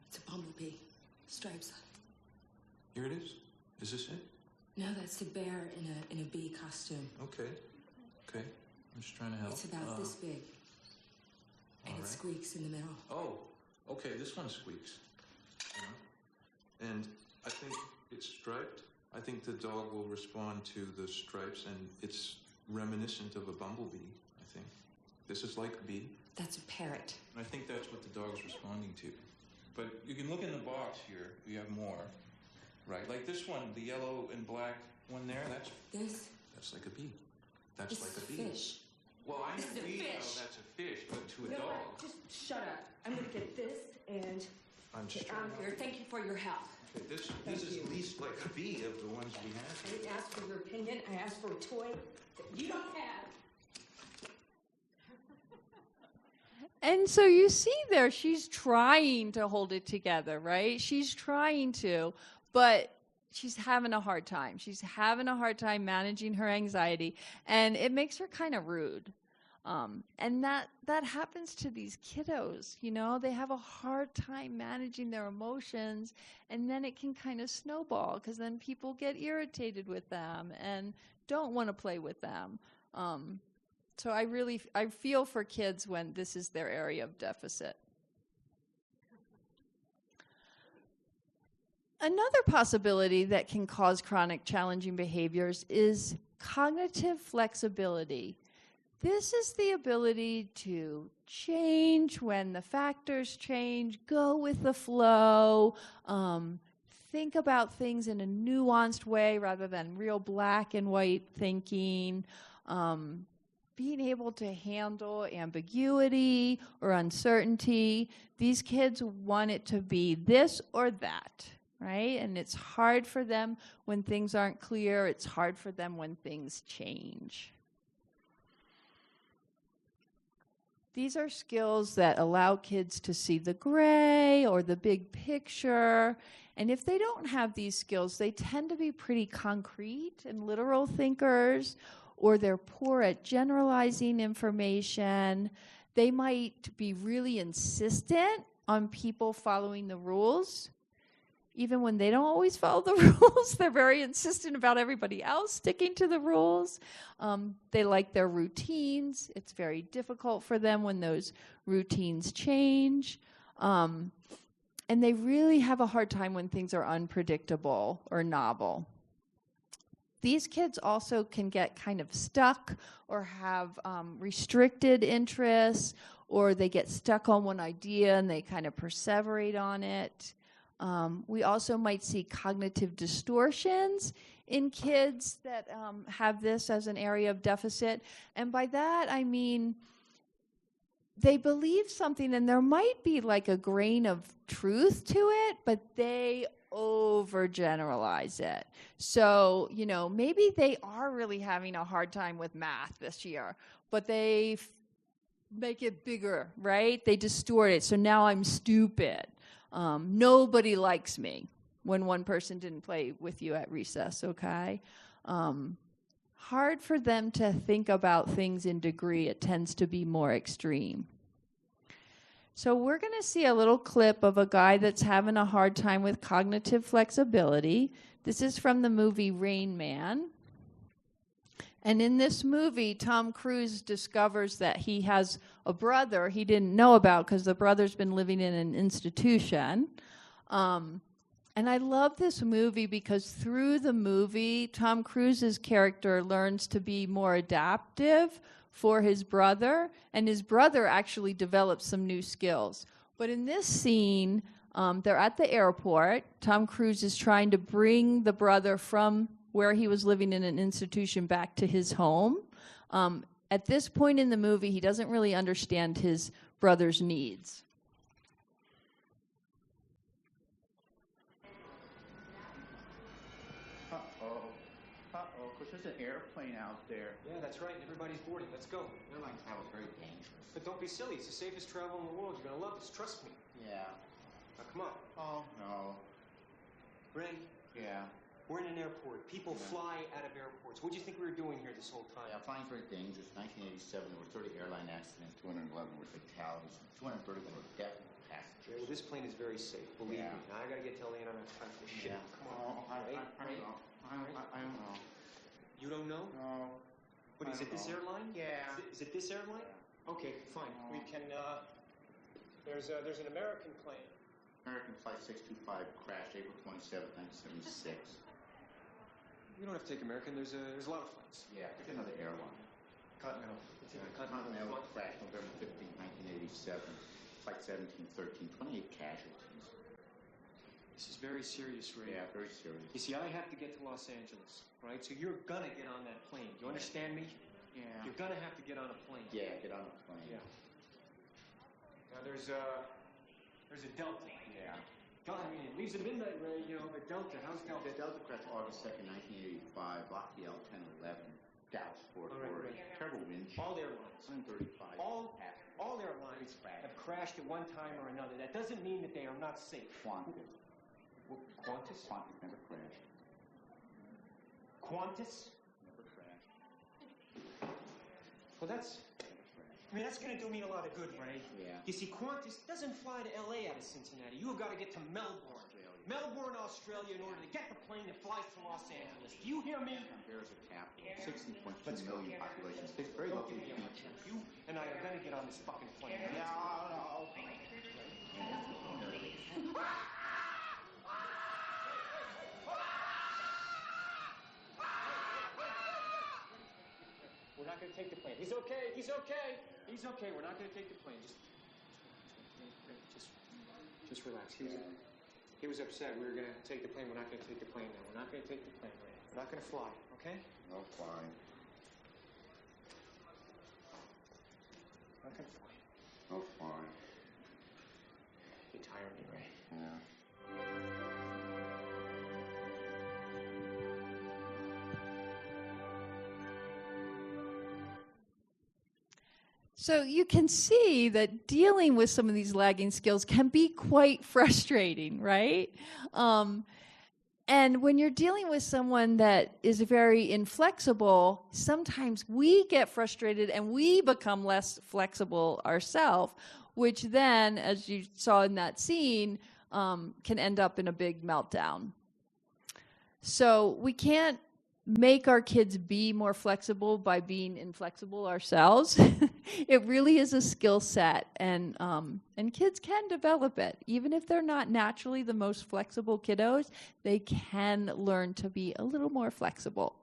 it's a bumblebee. Stripes on Here it is. Is this it? it. No, that's a bear in a bee costume. Okay. Okay. I'm just trying to help. It's about this big. And all it right. squeaks in the middle. Oh, okay. This one squeaks. And I think it's striped. I think the dog will respond to the stripes, and it's reminiscent of a bumblebee, I think. This is like a bee. That's a parrot. I think that's what the dog's responding to. But you can look in the box here. We have more, right? Like this one, the yellow and black one there. That's like a bee. That's This like is a a bee. fish. Well, I This is a know fish. that's a fish, but to a No, dog, just shut up. I'm gonna get this and I'm just get trying. out of here. Thank you for your help. Okay, this Thank is you. least like a bee of the ones we I have. didn't ask for your opinion. I asked for a toy that you don't have. And so you see there, she's trying to hold it together, right? She's trying to, but she's having a hard time. She's having a hard time managing her anxiety, and it makes her kind of rude. And that happens to these kiddos, you know? They have a hard time managing their emotions, and then it can kind of snowball because then people get irritated with them and don't want to play with them. So I feel for kids when this is their area of deficit. Another possibility that can cause chronic challenging behaviors is cognitive flexibility. This is the ability to change when the factors change, go with the flow, think about things in a nuanced way rather than real black and white thinking, being able to handle ambiguity or uncertainty. These kids want it to be this or that, right? And it's hard for them when things aren't clear. It's hard for them when things change. These are skills that allow kids to see the gray or the big picture. And if they don't have these skills, they tend to be pretty concrete and literal thinkers, or they're poor at generalizing information. They might be really insistent on people following the rules. Even when they don't always follow the rules, they're very insistent about everybody else sticking to the rules. They like their routines. It's very difficult for them when those routines change. And they really have a hard time when things are unpredictable or novel. These kids also can get kind of stuck or have restricted interests, or they get stuck on one idea and they kind of perseverate on it. We also might see cognitive distortions in kids that have this as an area of deficit. And by that, I mean they believe something and there might be like a grain of truth to it, but they overgeneralize it. So, you know, maybe they are really having a hard time with math this year, but they make it bigger, right? They distort it. So now I'm stupid. Nobody likes me, when one person didn't play with you at recess, okay? Hard for them to think about things in degree. It tends to be more extreme. So we're going to see a little clip of a guy that's having a hard time with cognitive flexibility. This is from the movie Rain Man. And in this movie, Tom Cruise discovers that he has a brother he didn't know about because the brother's been living in an institution. And I love this movie because through the movie, Tom Cruise's character learns to be more adaptive for his brother, and his brother actually develops some new skills. But in this scene, they're at the airport. Tom Cruise is trying to bring the brother from where he was living in an institution back to his home. At this point in the movie, he doesn't really understand his brother's needs. Because there's an airplane out there. Yeah, that's right. Everybody's boarding. Let's go. Airline travel is very dangerous. But don't be silly. It's the safest travel in the world. You're going to love this. Trust me. Yeah. Now, come on. Oh, no. Ray, Yeah. we're in an airport. People fly out of airports. What do you think we were doing here this whole time? Yeah, flying's very dangerous. 1987, there were 30 airline accidents, 211 were fatalities, 231 were deaths. passengers. Yeah, well, this plane is very safe, believe Yeah. me. Now I gotta get to Atlanta. Shit, Yeah. come on. I Right? don't know. I don't know. You don't know? No. What is I it? This don't know. airline? Yeah. Is it this airline? Okay, fine. We can. There's an American plane. American Flight 625 crashed April 27th, 1976. We don't have to take American. There's a lot of flights. Yeah, pick another airline. Continental. Let's take the Continental. Continental crashed November 15, 1987. Flight 1713, 28 casualties. This is very serious, Ray. Yeah, very serious. You see, I have to get to Los Angeles, right? So you're gonna get on that plane. You understand me? Yeah. You're gonna have to get on a plane. Yeah, get on a plane. Yeah. Now there's a Delta. Yeah. God, I mean, it leaves at midnight, Ray. You know, but Delta. How's Delta? The Delta crashed August 2nd, 1985, Lockheed L-1011, Dallas, Fort All right, Worth. right. Terrible wind shear. All airlines. 135. All airlines have crashed at one time or another. That doesn't mean that they are not safe. Qantas. Qantas? Qantas never crashed. Qantas? Never crashed. Well, that's going to do me a lot of good, Ray. Yeah. You see, Qantas doesn't fly to L.A. out of Cincinnati. You have got to get to Melbourne. Melbourne, Australia, in order to get the plane that flies to Los Angeles. Do you hear me? There's a capital. 16.2 million population. It's very Don't lovely give me a beach. hard time. You and I are going to get on this fucking plane. Yeah, no. We're not going to take the plane. He's okay. He's okay. He's okay. We're not going to take the plane. Just relax. He was upset. We were going to take the plane. We're not going to take the plane now. We're not going to take the plane. We're not going to fly. Okay? No flying. Not going to fly. No flying. You tire me, Ray. Yeah. So you can see that dealing with some of these lagging skills can be quite frustrating, right? And when you're dealing with someone that is very inflexible, sometimes we get frustrated and we become less flexible ourselves, which then, as you saw in that scene, can end up in a big meltdown. So we can't make our kids be more flexible by being inflexible ourselves. It really is a skill set, and kids can develop it. Even if they're not naturally the most flexible kiddos, they can learn to be a little more flexible.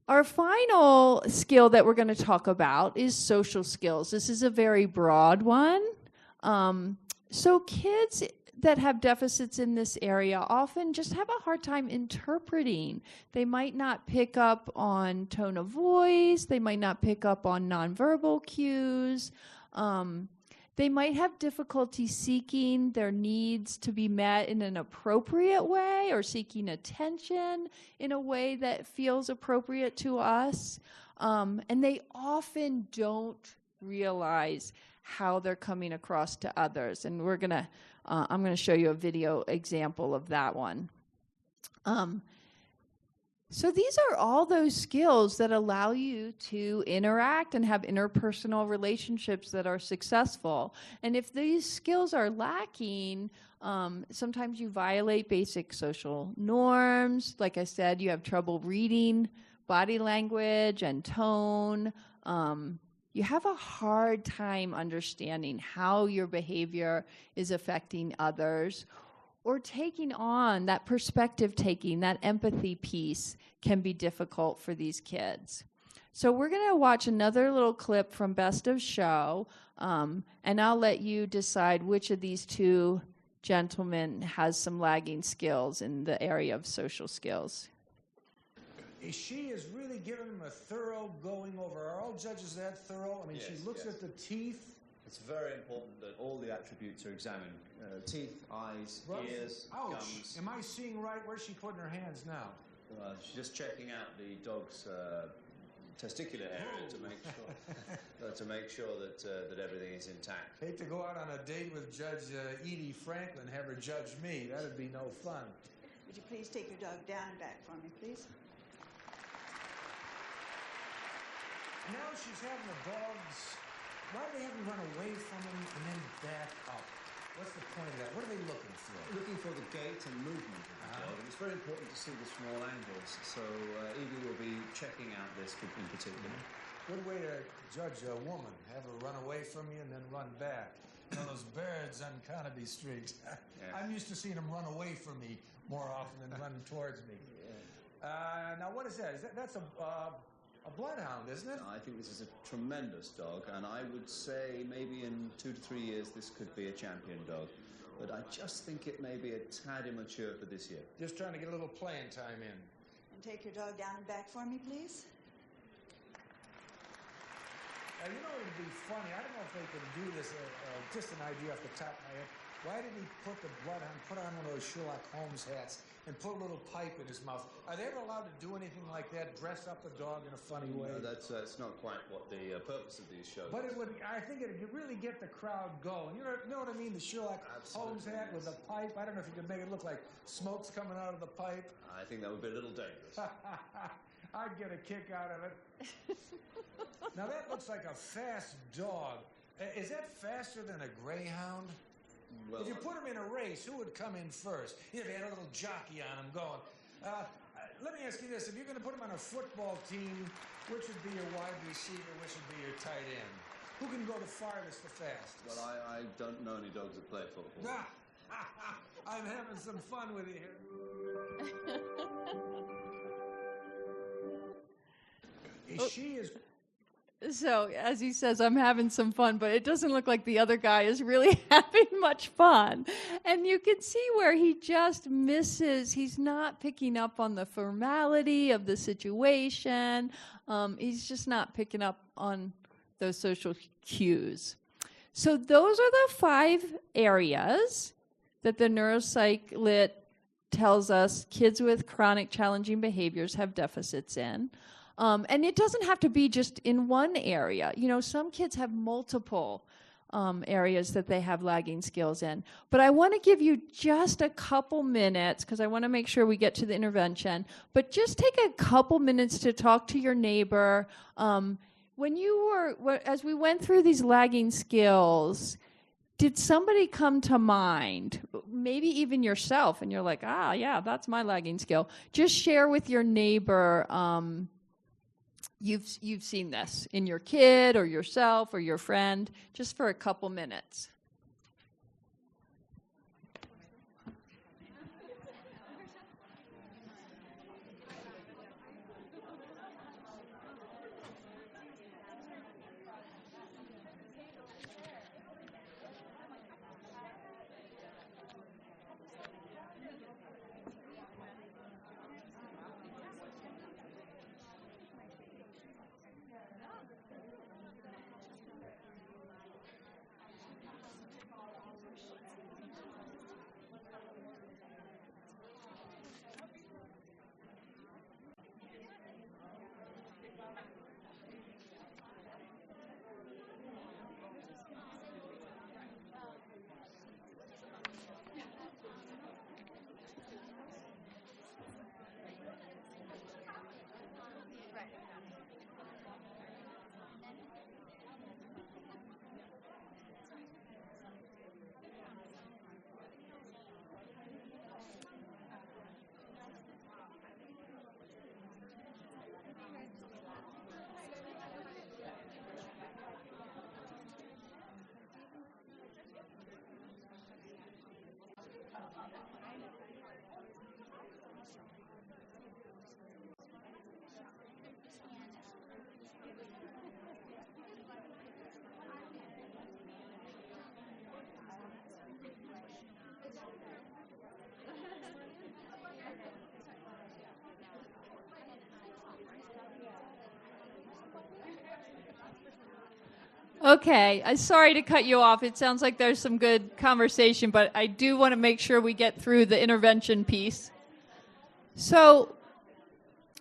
Our final skill that we're going to talk about is social skills. This is a very broad one. So kids that have deficits in this area often just have a hard time interpreting. They might not pick up on tone of voice. They might not pick up on nonverbal cues. They might have difficulty seeking their needs to be met in an appropriate way or seeking attention in a way that feels appropriate to us. And they often don't realize how they're coming across to others. And I'm going to show you a video example of that one. So these are all those skills that allow you to interact and have interpersonal relationships that are successful. And if these skills are lacking, sometimes you violate basic social norms. Like I said, you have trouble reading body language and tone. You have a hard time understanding how your behavior is affecting others, or taking on that perspective taking, that empathy piece can be difficult for these kids. So we're going to watch another little clip from Best of Show, and I'll let you decide which of these two gentlemen has some lagging skills in the area of social skills. She is really giving him a thorough going over. Are all judges that thorough? I mean, Yes, she looks at the teeth. It's very important that all the attributes are examined. Teeth, eyes, ears, Ouch. gums. Am I seeing right? Where's she putting her hands now? She's just checking out the dog's testicular area to make sure that everything is intact. Hate to go out on a date with Judge Edie Franklin, have her judge me. That'd be no fun. Would you please take your dog down back for me, please? Now she's having the dog's Why do they have them run away from him and then back up? What's the point of that? What are they looking for? Looking for the gait and movement of the dog. And it's very important to see the small angles. So Evie will be checking out this in particular. Good way to judge a woman. Have her run away from you and then run back. You know, those birds on Carnaby Street. Yeah. I'm used to seeing them run away from me more often than running towards me. Now, what is that? That's a bloodhound, isn't it? I think this is a tremendous dog, and I would say maybe in 2 to 3 years this could be a champion dog. But I just think it may be a tad immature for this year. Just trying to get a little playing time in. And take your dog down and back for me, please. Now, you know what would be funny? I don't know if they can do this, just an idea off the top of my head. Why did he put on one of those Sherlock Holmes hats and put a little pipe in his mouth? Are they ever allowed to do anything like that, dress up a dog in a funny way? No, that's not quite what the purpose of these shows But is. it would, I think it would really get the crowd going. You know what I mean? The Sherlock Holmes hat with the pipe. I don't know if you could make it look like smoke's coming out of the pipe. I think that would be a little dangerous. I'd get a kick out of it. Now that looks like a fast dog. Is that faster than a greyhound? Well, if you put him in a race, who would come in first? You know, they had a little jockey on him going. Let me ask you this. If you're going to put him on a football team, which would be your wide receiver, which would be your tight end? Who can go the farthest, the fastest? Well, I don't know any dogs that play football. I'm having some fun with you here. She is... So, as he says, I'm having some fun, but it doesn't look like the other guy is really having much fun. And you can see where he just misses. He's not picking up on the formality of the situation. He's just not picking up on those social cues. So those are the 5 areas that the neuropsych lit tells us kids with chronic challenging behaviors have deficits in. And it doesn't have to be just in one area. You know, some kids have multiple areas that they have lagging skills in. But I want to give you just a couple minutes, because I want to make sure we get to the intervention. But just take a couple minutes to talk to your neighbor. When you were, as we went through these lagging skills, did somebody come to mind, maybe even yourself, and you're like, yeah, that's my lagging skill. Just share with your neighbor, you've seen this in your kid or yourself or your friend, just for a couple minutes. Okay, I'm sorry to cut you off. It sounds like there's some good conversation, but I do want to make sure we get through the intervention piece. So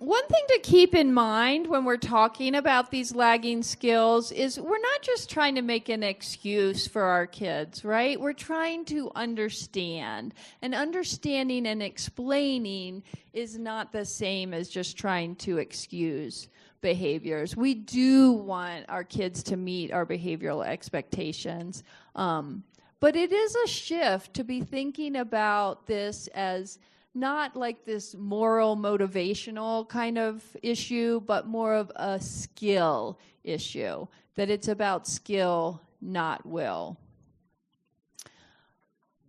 One thing to keep in mind when we're talking about these lagging skills is we're not just trying to make an excuse for our kids, right? We're trying to understand. And understanding and explaining is not the same as just trying to excuse behaviors. We do want our kids to meet our behavioral expectations. But it is a shift to be thinking about this as not like this moral motivational kind of issue, but more of a skill issue, that it's about skill, not will.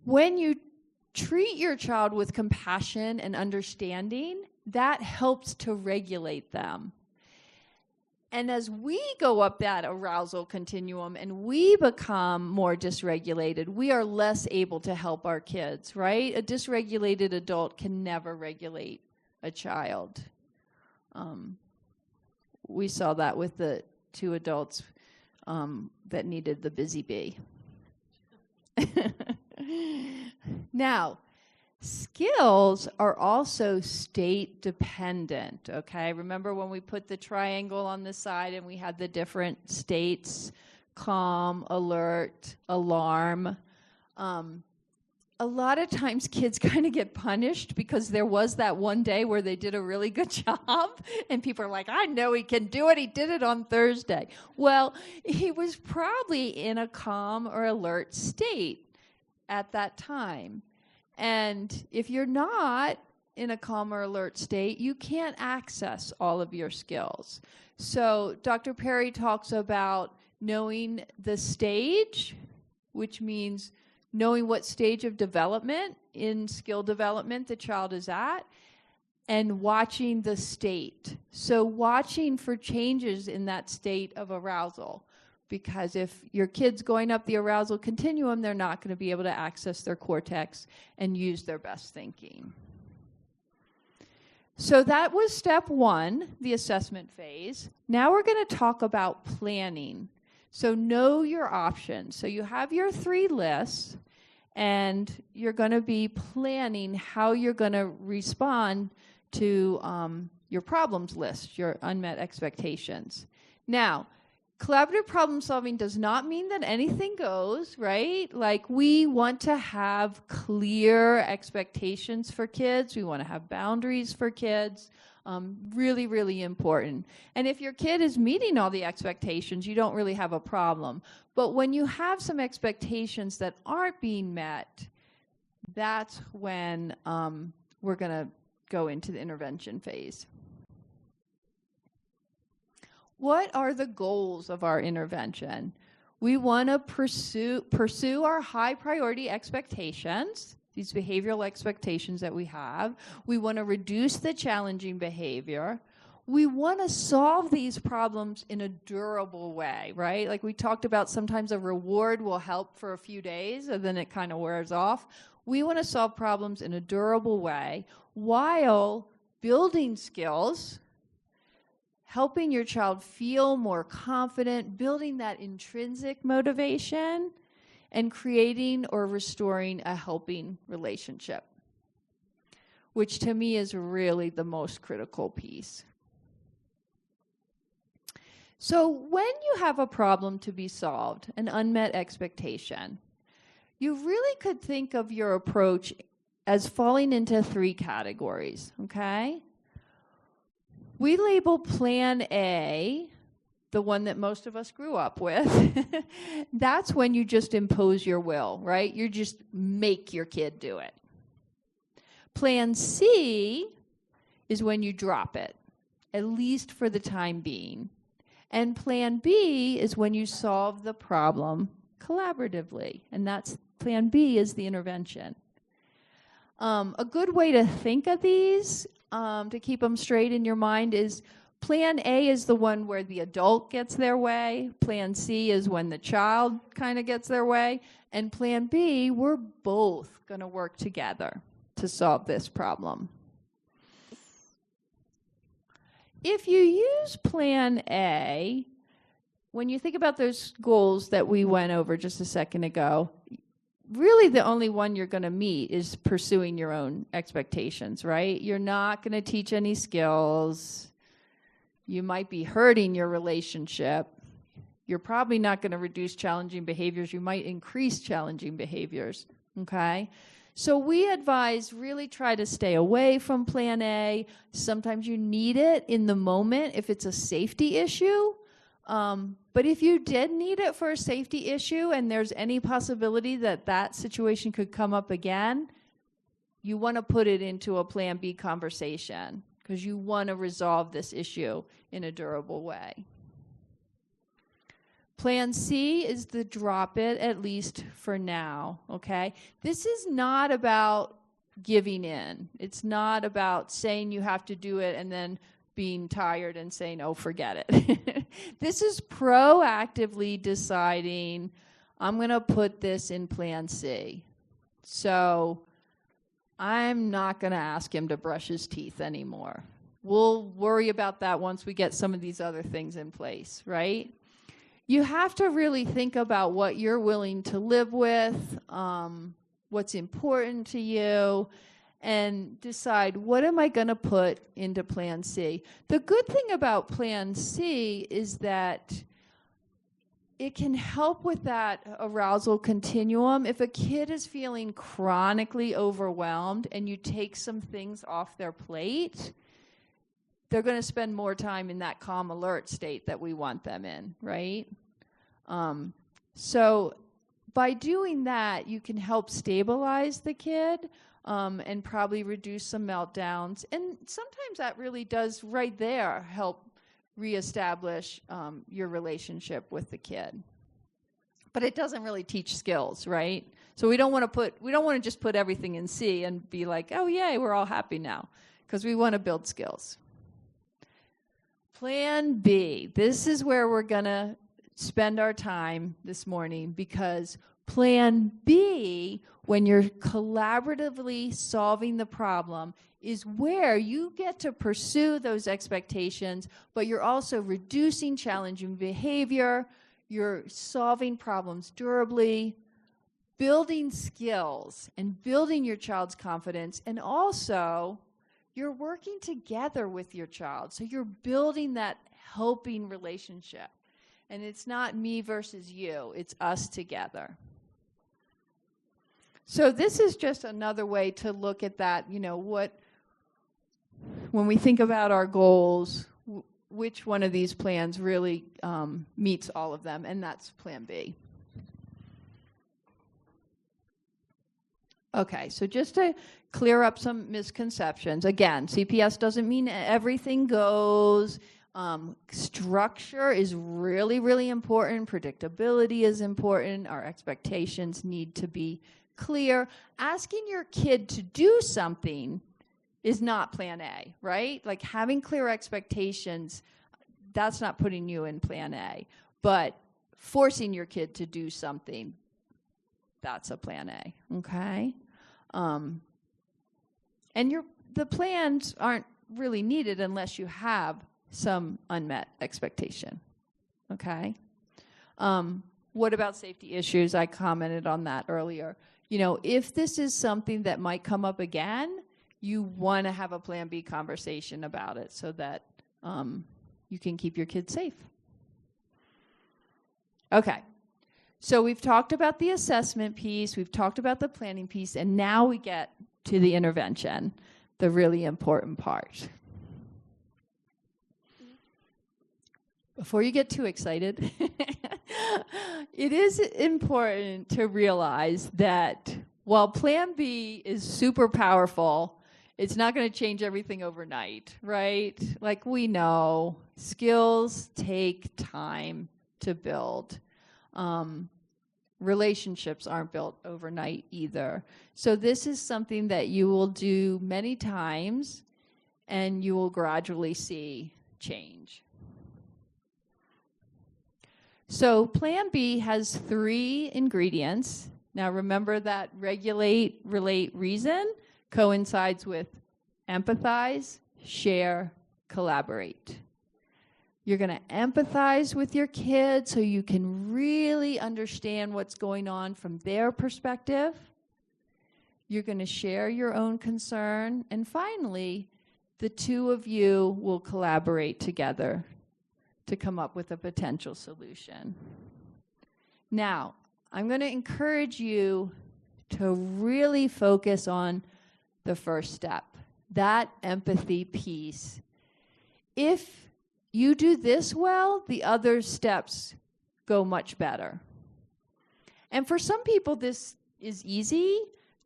When you treat your child with compassion and understanding, that helps to regulate them. And as we go up that arousal continuum and we become more dysregulated, we are less able to help our kids, right? A dysregulated adult can never regulate a child. We saw that with the two adults that needed the busy bee. Now, skills are also state dependent, okay? Remember when we put the triangle on the side and we had the different states, calm, alert, alarm. A lot of times kids kind of get punished because there was that one day where they did a really good job and people are like, I know he can do it. He did it on Thursday. Well, he was probably in a calm or alert state at that time. And if you're not in a calm or alert state, you can't access all of your skills. So Dr. Perry talks about knowing the stage, which means knowing what stage of development in skill development the child is at, and watching the state. So watching for changes in that state of arousal. Because if your kid's going up the arousal continuum, they're not going to be able to access their cortex and use their best thinking. So that was step one, the assessment phase. Now we're going to talk about planning. So know your options. So you have your 3 lists, and you're going to be planning how you're going to respond to your problems list, your unmet expectations. Now, collaborative problem solving does not mean that anything goes, right? Like, we want to have clear expectations for kids. We want to have boundaries for kids. Really, really important. And if your kid is meeting all the expectations, you don't really have a problem. But when you have some expectations that aren't being met, that's when we're going to go into the intervention phase. What are the goals of our intervention? We want to pursue our high priority expectations, these behavioral expectations that we have. We want to reduce the challenging behavior. We want to solve these problems in a durable way, right? Like we talked about, sometimes a reward will help for a few days and then it kind of wears off. We want to solve problems in a durable way while building skills, helping your child feel more confident, building that intrinsic motivation, and creating or restoring a helping relationship, which to me is really the most critical piece. So when you have a problem to be solved, an unmet expectation, you really could think of your approach as falling into 3 categories, okay? We label Plan A, the one that most of us grew up with. That's when you just impose your will, right? You just make your kid do it. Plan C is when you drop it, at least for the time being. And Plan B is when you solve the problem collaboratively. And that's Plan B is the intervention. A good way to think of these, to keep them straight in your mind, is Plan A is the one where the adult gets their way. Plan C is when the child kind of gets their way. And Plan B, we're both going to work together to solve this problem. If you use Plan A, when you think about those goals that we went over just a second ago, really the only one you're going to meet is pursuing your own expectations, right? You're not going to teach any skills. You might be hurting your relationship. You're probably not going to reduce challenging behaviors. You might increase challenging behaviors, okay? So we advise really try to stay away from plan A. Sometimes you need it in the moment if it's a safety issue. But if you did need it for a safety issue and there's any possibility that that situation could come up again, you want to put it into a plan B conversation because you want to resolve this issue in a durable way. Plan C is the drop it, at least for now, okay? This is not about giving in. It's not about saying you have to do it and then being tired and saying, oh, forget it. This is proactively deciding, I'm going to put this in Plan C. So I'm not going to ask him to brush his teeth anymore. We'll worry about that once we get some of these other things in place, right? You have to really think about what you're willing to live with, what's important to you, and decide, what am I going to put into Plan C? The good thing about Plan C is that it can help with that arousal continuum. If a kid is feeling chronically overwhelmed and you take some things off their plate, they're going to spend more time in that calm alert state that we want them in, right? So by doing that, you can help stabilize the kid and probably reduce some meltdowns. And sometimes that really does right there help reestablish your relationship with the kid. But it doesn't really teach skills, right? So we don't want to just put everything in C and be like, oh yay, we're all happy now, because we want to build skills. Plan B. This is where we're going to spend our time this morning, because Plan B, when you're collaboratively solving the problem, is where you get to pursue those expectations, but you're also reducing challenging behavior, you're solving problems durably, building skills, and building your child's confidence, and also you're working together with your child. So you're building that helping relationship. And it's not me versus you, it's us together. So this is just another way to look at that, when we think about our goals, which one of these plans really meets all of them, and that's Plan B. Okay, so just to clear up some misconceptions, again, CPS doesn't mean everything goes. Structure is really, really important. Predictability is important. Our expectations need to be clear. Asking your kid to do something is not Plan A, right? Like having clear expectations, that's not putting you in Plan A. But forcing your kid to do something, that's a Plan A, okay? And the plans aren't really needed unless you have some unmet expectation, okay? What about safety issues? I commented on that earlier. If this is something that might come up again, you want to have a Plan B conversation about it so that you can keep your kids safe. Okay, so we've talked about the assessment piece, we've talked about the planning piece, and now we get to the intervention, the really important part. Before you get too excited, it is important to realize that while Plan B is super powerful, it's not going to change everything overnight, right? Like we know, skills take time to build. Relationships aren't built overnight either. So this is something that you will do many times, and you will gradually see change. So Plan B has 3 ingredients. Now remember that regulate, relate, reason coincides with empathize, share, collaborate. You're going to empathize with your kid so you can really understand what's going on from their perspective. You're going to share your own concern. And finally, the two of you will collaborate together to come up with a potential solution. Now, I'm going to encourage you to really focus on the first step, that empathy piece. If you do this well, the other steps go much better. And for some people, this is easy.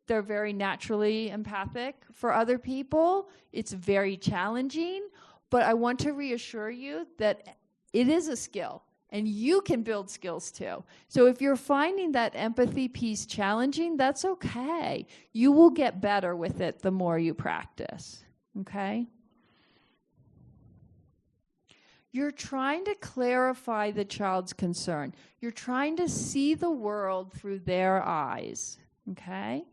They're very naturally empathic. For other people, it's very challenging. But I want to reassure you that it is a skill, and you can build skills too. So if you're finding that empathy piece challenging, that's okay. You will get better with it the more you practice, okay? You're trying to clarify the child's concern. You're trying to see the world through their eyes, okay?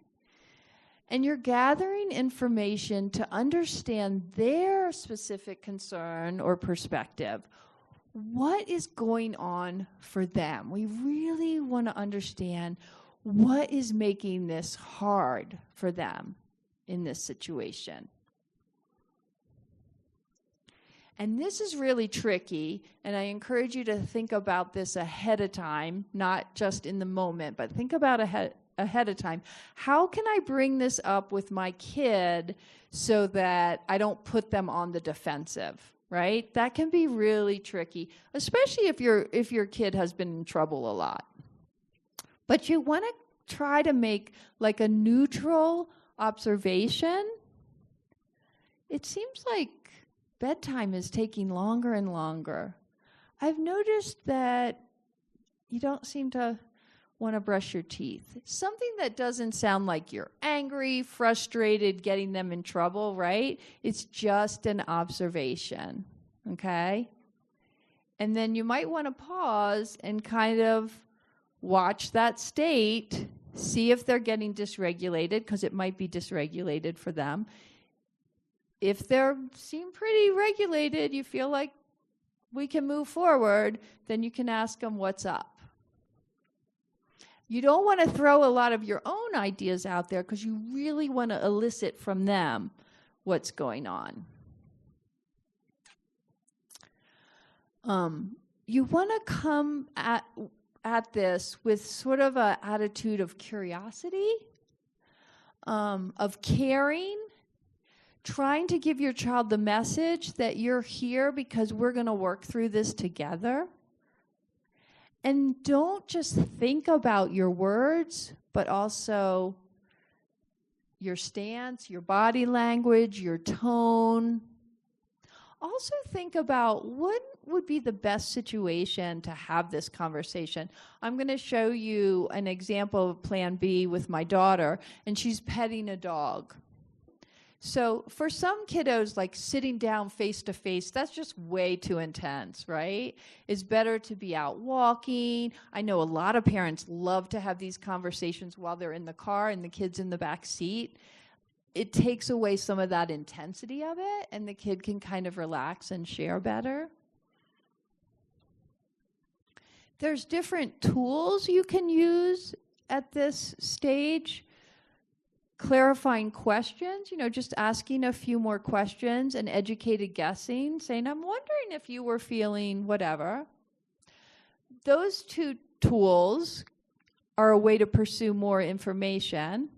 And you're gathering information to understand their specific concern or perspective. What is going on for them? We really want to understand what is making this hard for them in this situation. And this is really tricky, and I encourage you to think about this ahead of time, not just in the moment, but think about ahead of time. How can I bring this up with my kid so that I don't put them on the defensive, right? That can be really tricky, especially if your kid has been in trouble a lot. But you want to try to make like a neutral observation. It seems like bedtime is taking longer and longer. I've noticed that you don't seem to want to brush your teeth. Something that doesn't sound like you're angry, frustrated, getting them in trouble, right? It's just an observation, okay? And then you might want to pause and kind of watch that state, see if they're getting dysregulated, because it might be dysregulated for them. If they seem pretty regulated, you feel like we can move forward, then you can ask them what's up. You don't want to throw a lot of your own ideas out there because you really want to elicit from them what's going on. You want to come at this with sort of an attitude of curiosity, of caring, trying to give your child the message that you're here because we're going to work through this together. And don't just think about your words, but also your stance, your body language, your tone. Also think about what would be the best situation to have this conversation. I'm going to show you an example of Plan B with my daughter, and she's petting a dog. So for some kiddos, like sitting down face to face, that's just way too intense, right? It's better to be out walking. I know a lot of parents love to have these conversations while they're in the car and the kid's in the back seat. It takes away some of that intensity of it, and the kid can kind of relax and share better. There's different tools you can use at this stage. Clarifying questions, just asking a few more questions and educated guessing, saying, I'm wondering if you were feeling whatever. Those two tools are a way to pursue more information.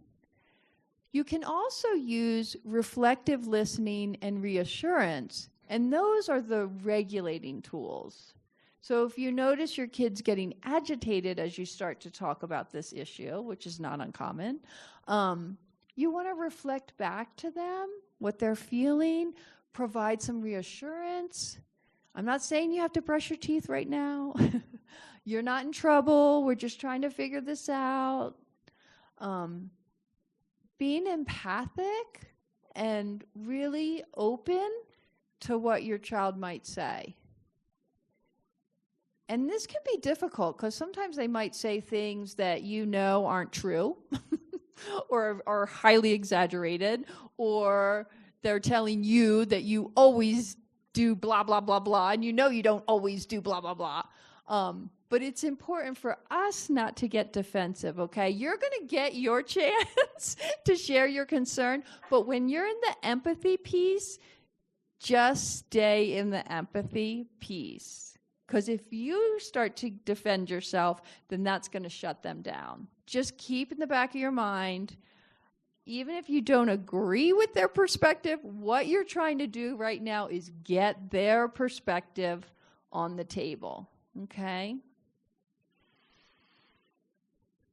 You can also use reflective listening and reassurance, and those are the regulating tools. So if you notice your kid's getting agitated as you start to talk about this issue, which is not uncommon, you want to reflect back to them what they're feeling, provide some reassurance. I'm not saying you have to brush your teeth right now. You're not in trouble. We're just trying to figure this out. Being empathic and really open to what your child might say. And this can be difficult because sometimes they might say things that aren't true. Or are highly exaggerated, or they're telling you that you always do blah, blah, blah, blah, and you know you don't always do blah, blah, blah. But it's important for us not to get defensive, okay? You're going to get your chance to share your concern, but when you're in the empathy piece, just stay in the empathy piece. Because if you start to defend yourself, then that's going to shut them down. Just keep in the back of your mind, even if you don't agree with their perspective, what you're trying to do right now is get their perspective on the table, okay?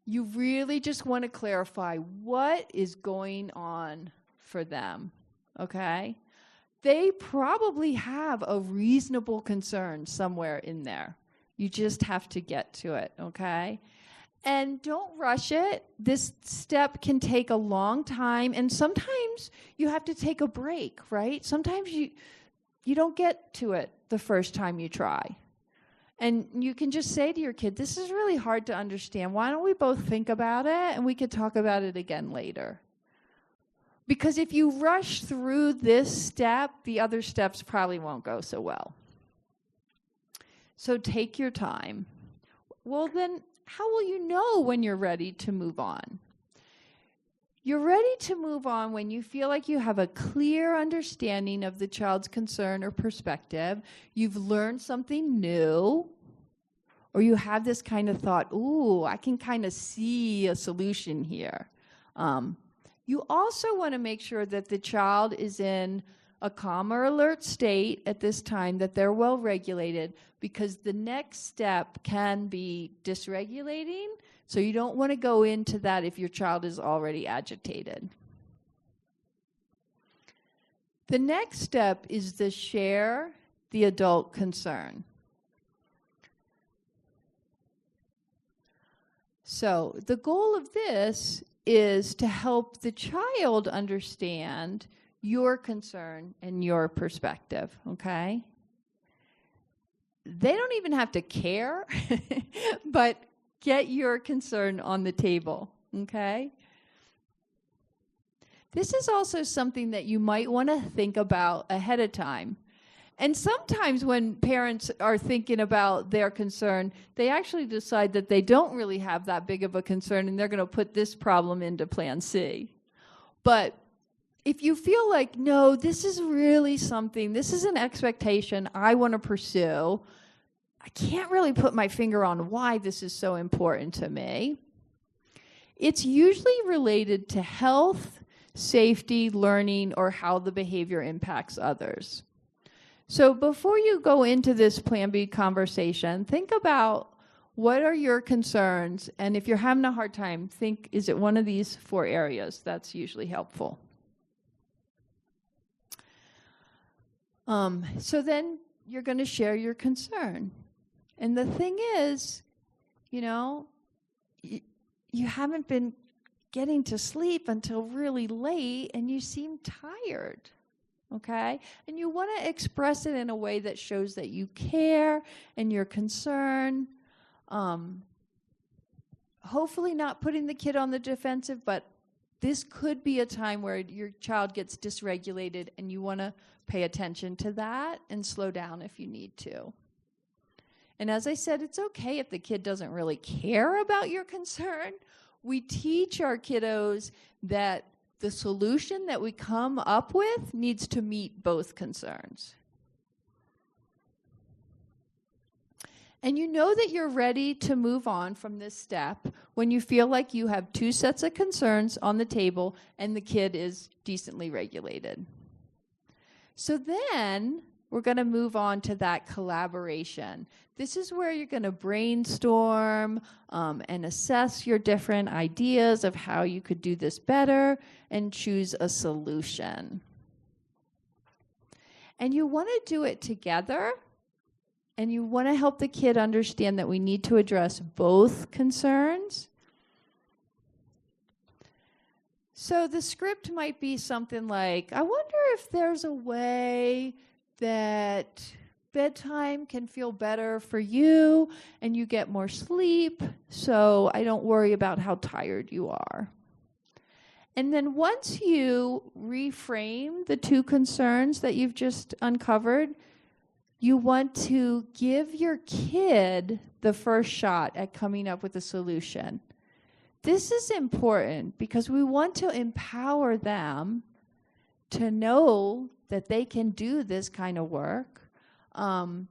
You really just want to clarify what is going on for them, okay? They probably have a reasonable concern somewhere in there. You just have to get to it, okay? And don't rush it. This step can take a long time, and sometimes you have to take a break, right? Sometimes you don't get to it the first time you try. And you can just say to your kid, this is really hard to understand. Why don't we both think about it, and we could talk about it again later? Because if you rush through this step, the other steps probably won't go so well. So take your time. Well, then, how will you know when you're ready to move on? You're ready to move on when you feel like you have a clear understanding of the child's concern or perspective, you've learned something new, or you have this kind of thought, ooh, I can kind of see a solution here. You also want to make sure that the child is in a calm or alert state at this time, that they're well regulated, because the next step can be dysregulating. So you don't want to go into that if your child is already agitated. The next step is to share the adult concern. So the goal of this is to help the child understand your concern and your perspective, okay? They don't even have to care, but get your concern on the table, okay? This is also something that you might want to think about ahead of time. And sometimes when parents are thinking about their concern, they actually decide that they don't really have that big of a concern and they're going to put this problem into plan C. But if you feel like, no, this is really something, this is an expectation I want to pursue, I can't really put my finger on why this is so important to me. It's usually related to health, safety, learning, or how the behavior impacts others. So before you go into this Plan B conversation, think about what are your concerns, and if you're having a hard time, think, is it one of these 4 areas? That's usually helpful. So then you're going to share your concern. And the thing is, you know, you haven't been getting to sleep until really late, and you seem tired. Okay? And you want to express it in a way that shows that you care and you're concerned. Hopefully not putting the kid on the defensive, but this could be a time where your child gets dysregulated, and you want to pay attention to that and slow down if you need to. And as I said, it's okay if the kid doesn't really care about your concern. We teach our kiddos that the solution that we come up with needs to meet both concerns. And you know that you're ready to move on from this step when you feel like you have 2 sets of concerns on the table and the kid is decently regulated. So then we're going to move on to that collaboration. This is where you're going to brainstorm and assess your different ideas of how you could do this better and choose a solution. And you want to do it together, and you want to help the kid understand that we need to address both concerns. So the script might be something like, I wonder if there's a way that bedtime can feel better for you and you get more sleep, so I don't worry about how tired you are. And then once you reframe the two concerns that you've just uncovered, you want to give your kid the first shot at coming up with a solution. This is important because we want to empower them to know that they can do this kind of work. And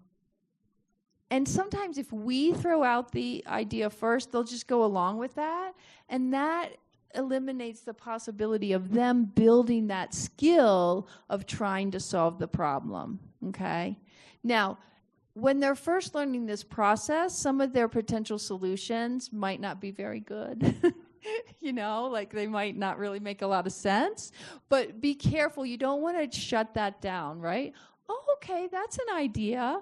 sometimes if we throw out the idea first, they'll just go along with that. And that eliminates the possibility of them building that skill of trying to solve the problem, okay? Now, when they're first learning this process, some of their potential solutions might not be very good. You know, like they might not really make a lot of sense. But be careful. You don't want to shut that down, right? Oh, okay, that's an idea.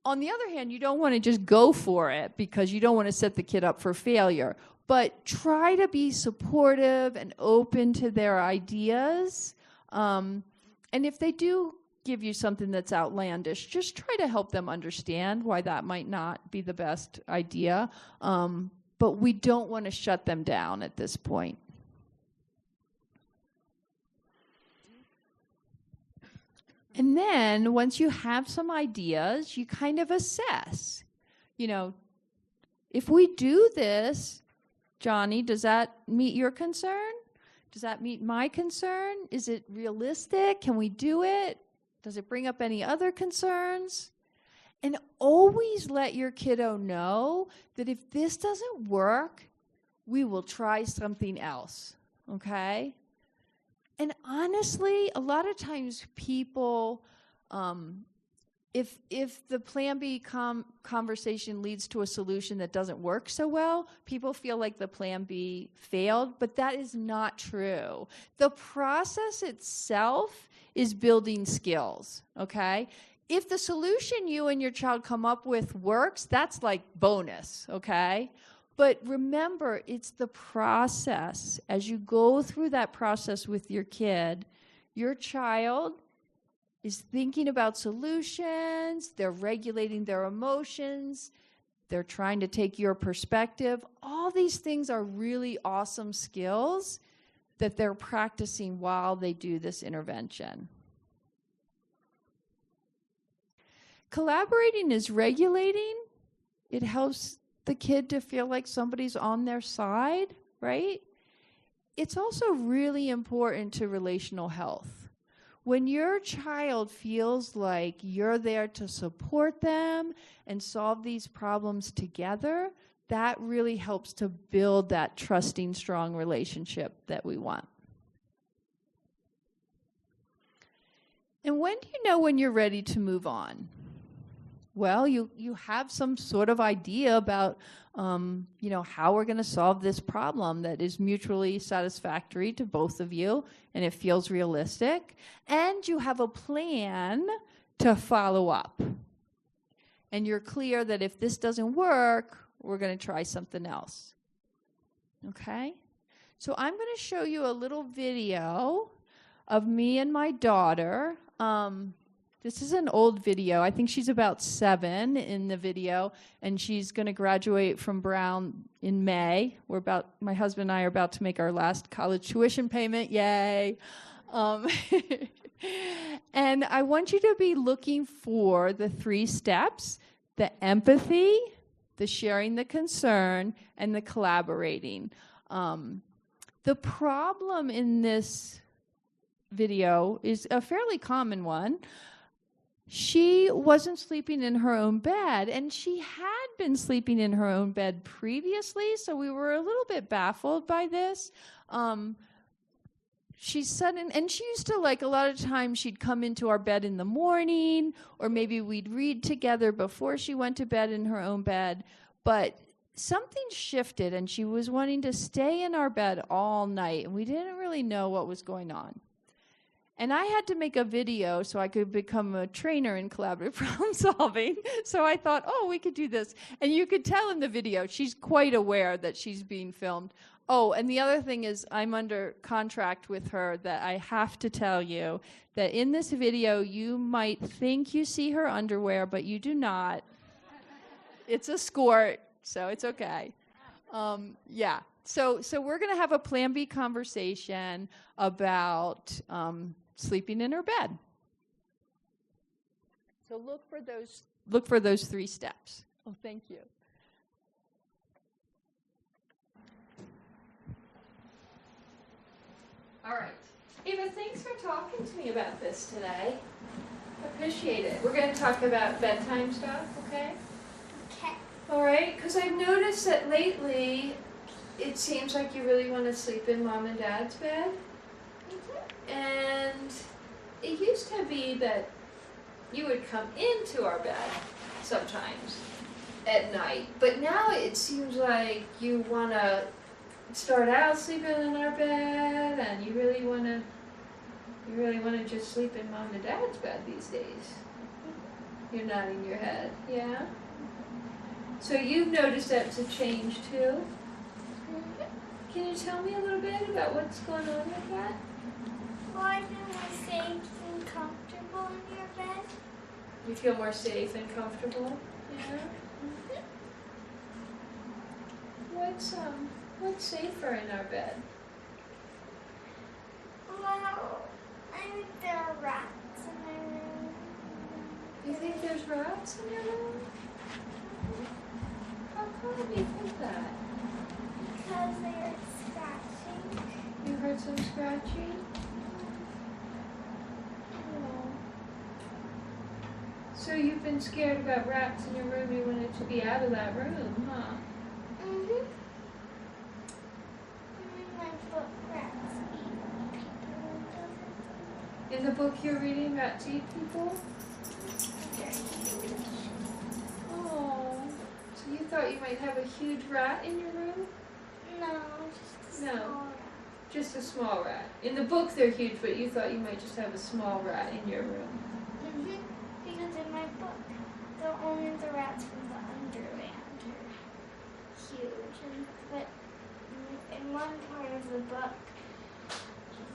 On the other hand, you don't want to just go for it because you don't want to set the kid up for failure. But try to be supportive and open to their ideas. And if they do give you something that's outlandish, just try to help them understand why that might not be the best idea. But we don't want to shut them down at this point. And then once you have some ideas, you kind of assess, you know, if we do this, Johnny, does that meet your concern? Does that meet my concern? Is it realistic? Can we do it? Does it bring up any other concerns? And always let your kiddo know that if this doesn't work, we will try something else, okay? And honestly, a lot of times people, if the Plan B conversation leads to a solution that doesn't work so well, people feel like the Plan B failed, but that is not true. The process itself is building skills, okay? If the solution you and your child come up with works, that's like bonus, okay? But remember, it's the process. As you go through that process with your kid, your child is thinking about solutions, they're regulating their emotions, they're trying to take your perspective. All these things are really awesome skills that they're practicing while they do this intervention. Collaborating is regulating. It helps the kid to feel like somebody's on their side, right? It's also really important to relational health. When your child feels like you're there to support them and solve these problems together, that really helps to build that trusting, strong relationship that we want. And when do you know when you're ready to move on? Well, you have some sort of idea about, how we're going to solve this problem that is mutually satisfactory to both of you, and it feels realistic. And you have a plan to follow up. And you're clear that if this doesn't work, we're going to try something else. Okay? So I'm going to show you a little video of me and my daughter. This is an old video. I think she's about 7 in the video, and she's going to graduate from Brown in May. My husband and I are about to make our last college tuition payment. Yay. And I want you to be looking for the 3 steps: the empathy, the sharing the concern, and the collaborating. The problem in this video is a fairly common one. She wasn't sleeping in her own bed, and she had been sleeping in her own bed previously, so we were a little bit baffled by this. She used to, like, a lot of times she'd come into our bed in the morning, or maybe we'd read together before she went to bed in her own bed, but something shifted, and she was wanting to stay in our bed all night, and we didn't really know what was going on. And I had to make a video so I could become a trainer in collaborative problem solving. So I thought, we could do this. And you could tell in the video, she's quite aware that she's being filmed. Oh, and the other thing is I'm under contract with her that I have to tell you that in this video, you might think you see her underwear, but you do not. It's a skirt, so it's okay. Yeah. So we're going to have a Plan B conversation about sleeping in her bed. So look for those 3 steps. Oh, thank you. All right. Eva, thanks for talking to me about this today. Appreciate it. We're going to talk about bedtime stuff, okay? Okay. All right, because I've noticed that lately it seems like you really want to sleep in Mom and Dad's bed. And it used to be that you would come into our bed sometimes at night, but now it seems like you want to start out sleeping in our bed, and you really want to just sleep in Mom and Dad's bed these days. You're nodding your head, yeah? So you've noticed that's a change too? Can you tell me a little bit about what's going on with that? Well, I feel more safe and comfortable in your bed. You feel more safe and comfortable? Yeah? What's safer in our bed? Well, I think there are rats in my room. You think there's rats in your room? How come you think that? Because they are scratching. You heard some scratching? Oh. So you've been scared about rats in your room. You wanted to be out of that room, huh? Mm-hmm. In my book, rats eat people. In the book you're reading, rats eat people? They're huge. Oh. So you thought you might have a huge rat in your room? No, just a small rat. Just a small rat. In the book they're huge, but you thought you might just have a small rat in your room. Mm-hmm. Because in my book, only the rats from the Underland are huge. But in one part of the book,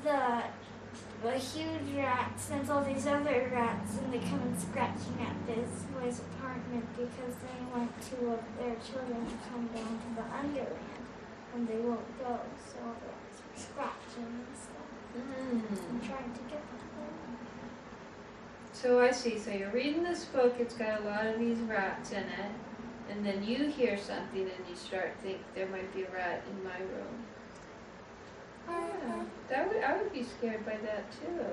the huge rat sends all these other rats, and they come and scratching at this boy's apartment because they want 2 of their children to come down to the Underland, and they won't go. So all the rats are scratching and stuff, and trying to get them. So I see. So you're reading this book, it's got a lot of these rats in it, and then you hear something and you start to think there might be a rat in my room. Yeah, I would be scared by that too.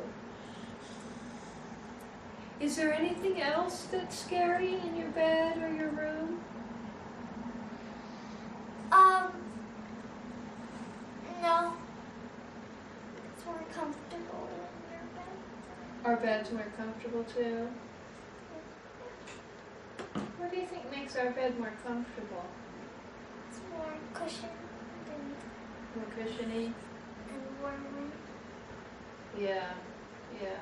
Is there anything else that's scary in your bed or your room? No. It's more comfortable in your bed. Our bed's more comfortable too. What do you think makes our bed more comfortable? It's more cushioned and More cushiony? warmer. Yeah, yeah.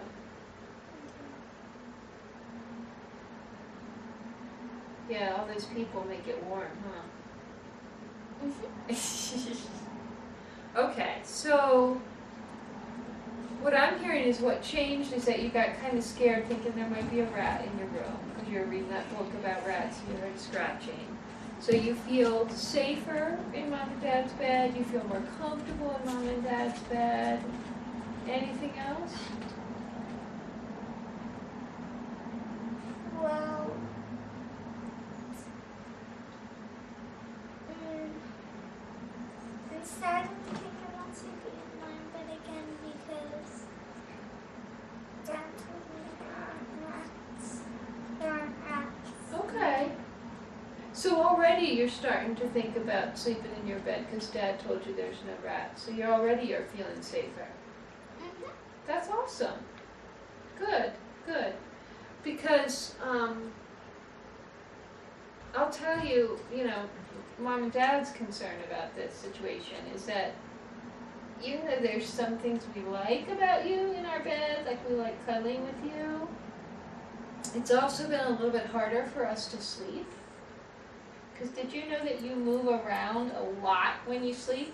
Yeah, all those people make it warm, huh? Okay, so what I'm hearing is what changed is that you got kind of scared thinking there might be a rat in your room because you were reading that book about rats and you heard scratching. So you feel safer in Mom and Dad's bed, you feel more comfortable in Mom and Dad's bed. Anything else? Well, I'm starting to think about sleeping in my bed again because Dad told me there aren't rats. Okay. So already you're starting to think about sleeping in your bed because Dad told you there's no rats. So you're feeling safer. Mm-hmm. That's awesome. Good, good. Because I'll tell you, Mom and Dad's concern about this situation is that even though there's some things we like about you in our bed, like we like cuddling with you, it's also been a little bit harder for us to sleep. Because did you know that you move around a lot when you sleep?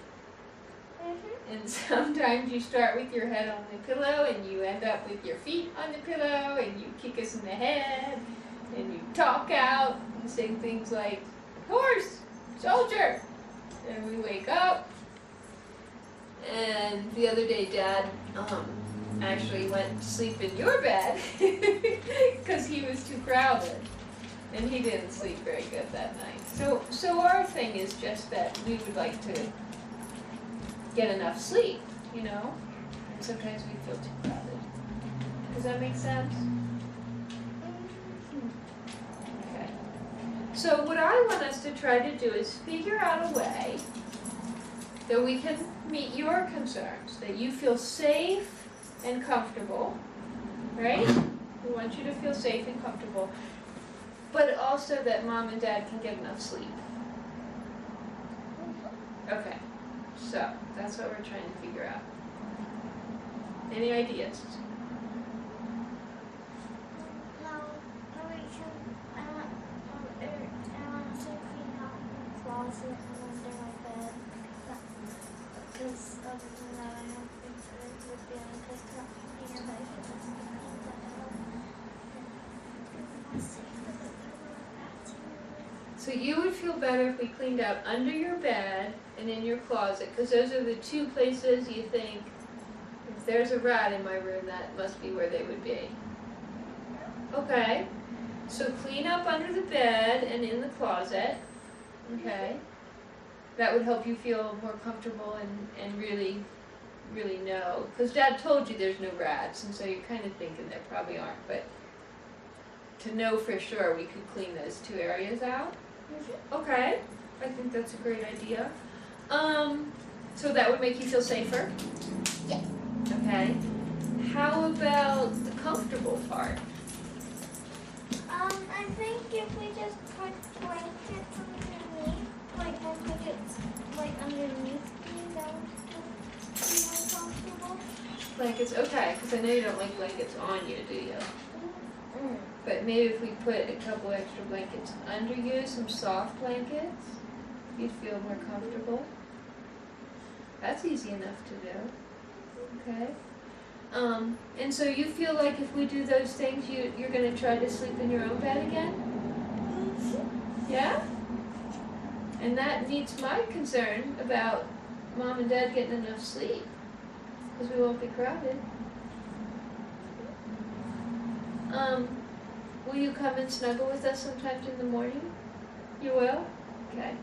Mm-hmm. And sometimes you start with your head on the pillow and you end up with your feet on the pillow and you kick us in the head and you talk out and say things like, horse, soldier. And we wake up And the other day, Dad actually went to sleep in your bed because he was too crowded, and he didn't sleep very good that night. So our thing is just that we would like to get enough sleep, you know. And sometimes we feel too crowded. Does that make sense? Okay. So what I want us to try to do is figure out a way that we can meet your concerns, that you feel safe and comfortable, right? We want you to feel safe and comfortable, but also that Mom and Dad can get enough sleep. Okay, so that's what we're trying to figure out. Any ideas? No, I want to clean out my closet and under my bed. Because other than that, I have things that I would be able to pick up in your life and So you would feel better if we cleaned out under your bed and in your closet, because those are the two places you think, if there's a rat in my room, that must be where they would be. Okay, so clean up under the bed and in the closet, okay? That would help you feel more comfortable and really, really know. Because Dad told you there's no rats, and so you're kind of thinking there probably aren't. But to know for sure, we could clean those two areas out. Okay, I think that's a great idea. So that would make you feel safer? Yeah. Okay. How about the comfortable part? I think if we just put blankets underneath, like blankets like underneath me, that would be more comfortable. Blankets, okay, because I know you don't like blankets on you, do you? But maybe if we put a couple extra blankets under you, some soft blankets, you'd feel more comfortable. That's easy enough to do. Okay. And so you feel like if we do those things, you're going to try to sleep in your own bed again? Yeah? And that meets my concern about Mom and Dad getting enough sleep, because we won't be crowded. Will you come and snuggle with us sometimes in the morning? You will? Okay.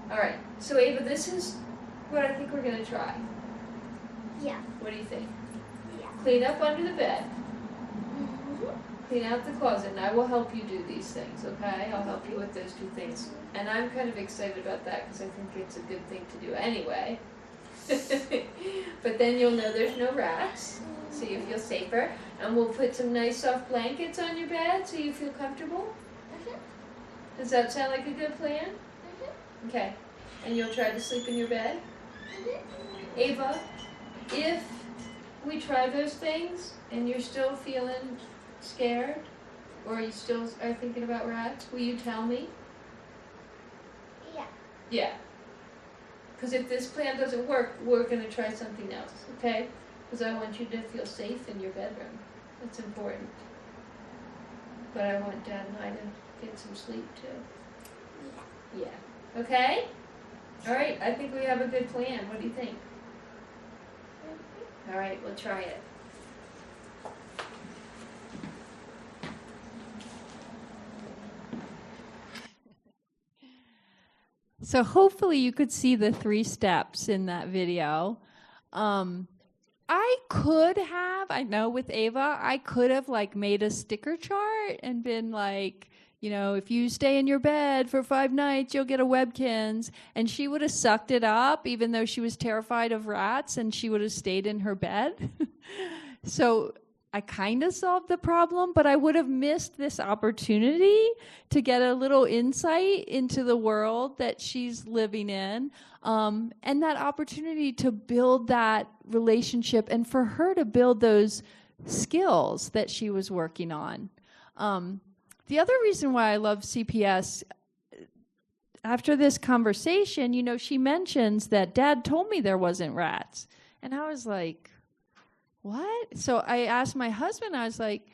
All right. So Ava, this is what I think we're going to try. Yeah. What do you think? Yeah. Clean up under the bed. Clean out the closet, and I will help you do these things, okay? I'll help you with those two things. And I'm kind of excited about that because I think it's a good thing to do anyway. But then you'll know there's no rats, so you feel safer. And we'll put some nice soft blankets on your bed so you feel comfortable. Does that sound like a good plan? Okay. And you'll try to sleep in your bed? Ava, if we try those things and you're still feeling scared, or you still are thinking about rats, will you tell me? Yeah. Yeah. Because if this plan doesn't work, we're going to try something else, okay? Because I want you to feel safe in your bedroom. That's important. But I want Dad and I to get some sleep too. Yeah. Okay? All right, I think we have a good plan. What do you think? All right, we'll try it. So hopefully you could see the 3 steps in that video. I could have, I know with Ava, I could have like made a sticker chart and been like, you know, if you stay in your bed for 5 nights, you'll get a Webkins. And she would have sucked it up, even though she was terrified of rats, and she would have stayed in her bed. So I kind of solved the problem, but I would have missed this opportunity to get a little insight into the world that she's living in, and that opportunity to build that relationship and for her to build those skills that she was working on. The other reason why I love CPS, after this conversation, you know, she mentions that Dad told me there wasn't rats. And I was like, what? So I asked my husband, I was like,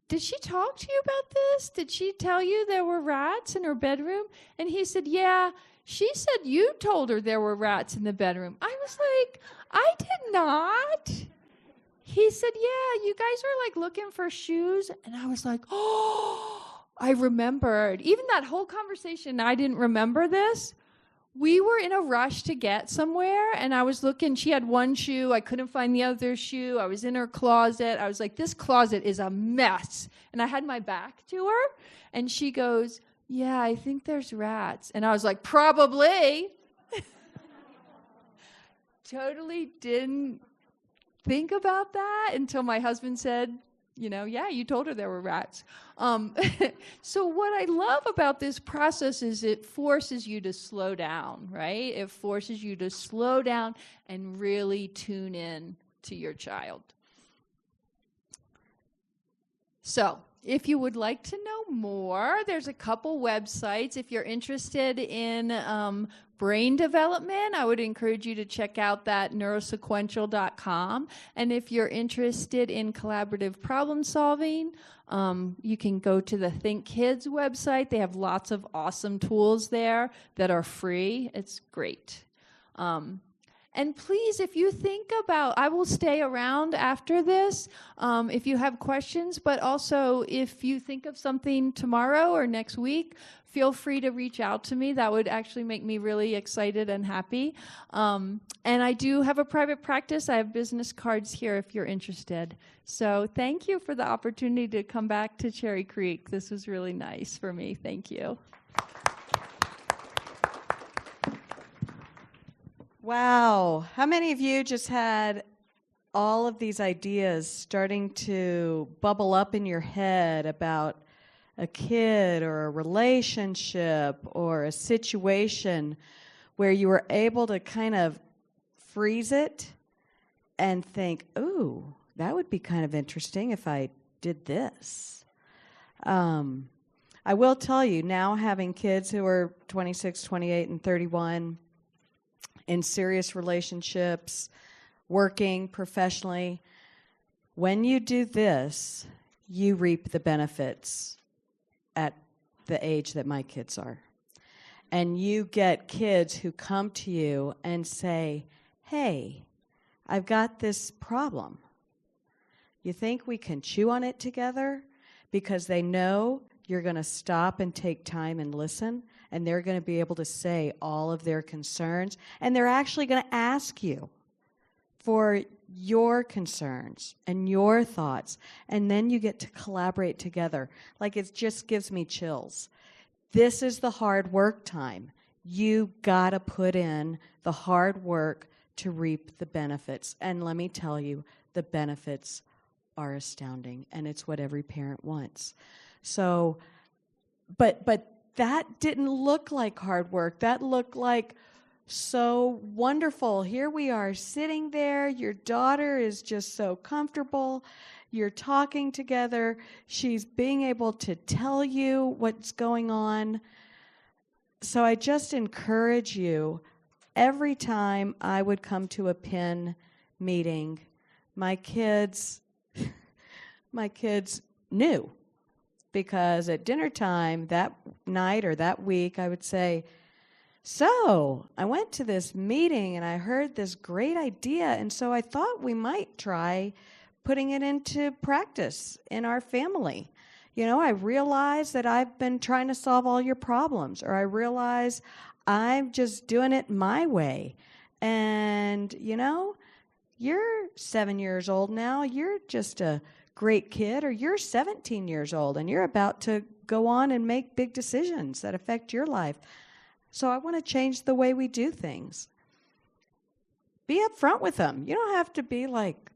did she talk to you about this? Did she tell you there were rats in her bedroom? And he said, yeah, She said you told her there were rats in the bedroom. I was like, I did not. He said, yeah, you guys were like looking for shoes. And I was like, oh, I remembered. Even that whole conversation, I didn't remember this. We were in a rush to get somewhere, and I was looking. She had one shoe. I couldn't find the other shoe. I was in her closet. I was like, this closet is a mess. And I had my back to her, and she goes, yeah, I think there's rats. And I was like, probably. Totally didn't think about that until my husband said, yeah, you told her there were rats. So what I love about this process is it forces you to slow down, right? It forces you to slow down and really tune in to your child. So if you would like to know more, there's a couple websites. If you're interested in brain development, I would encourage you to check out that neurosequential.com. And if you're interested in collaborative problem solving, you can go to the Think Kids website. They have lots of awesome tools there that are free. It's great. And please, if you think about, I will stay around after this if you have questions, but also if you think of something tomorrow or next week, feel free to reach out to me. That would actually make me really excited and happy. And I do have a private practice. I have business cards here if you're interested. So thank you for the opportunity to come back to Cherry Creek. This was really nice for me. Thank you. Wow. How many of you just had all of these ideas starting to bubble up in your head about a kid or a relationship or a situation where you were able to kind of freeze it and think, ooh, that would be kind of interesting if I did this? I will tell you, now having kids who are 26, 28, and 31, in serious relationships, working professionally, when you do this, you reap the benefits at the age that my kids are. And you get kids who come to you and say, hey, I've got this problem. You think we can chew on it together? Because they know you're going to stop and take time and listen, and they're going to be able to say all of their concerns, and they're actually going to ask you for your concerns and your thoughts, and then you get to collaborate together. Like, it just gives me chills. This is the hard work time. You got to put in the hard work to reap the benefits. And let me tell you, the benefits are astounding, and it's what every parent wants. So, but that didn't look like hard work. That looked like so wonderful. Here we are sitting there. Your daughter is just so comfortable. You're talking together. She's being able to tell you what's going on. So I just encourage you, every time I would come to a PIN meeting, my kids knew. Because at dinner time that night or that week, I would say, so I went to this meeting and I heard this great idea, and so I thought we might try putting it into practice in our family. I realize that I've been trying to solve all your problems, or I realize I'm just doing it my way. And, you're 7 years old now. You're just a great kid, or you're 17 years old and you're about to go on and make big decisions that affect your life. So I want to change the way we do things. Be upfront with them. You don't have to be like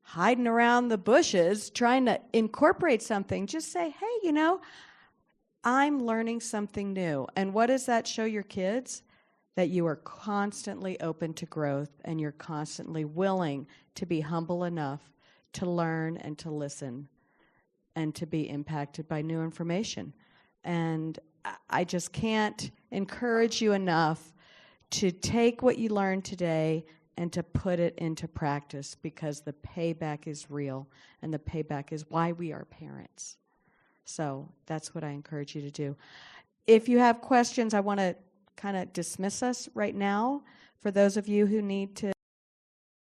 hiding around the bushes trying to incorporate something. Just say, hey, I'm learning something new. And what does that show your kids? That you are constantly open to growth and you're constantly willing to be humble enough to learn and to listen and to be impacted by new information. And I just can't encourage you enough to take what you learned today and to put it into practice, because the payback is real, and the payback is why we are parents. So that's what I encourage you to do. If you have questions, I want to kind of dismiss us right now for those of you who need to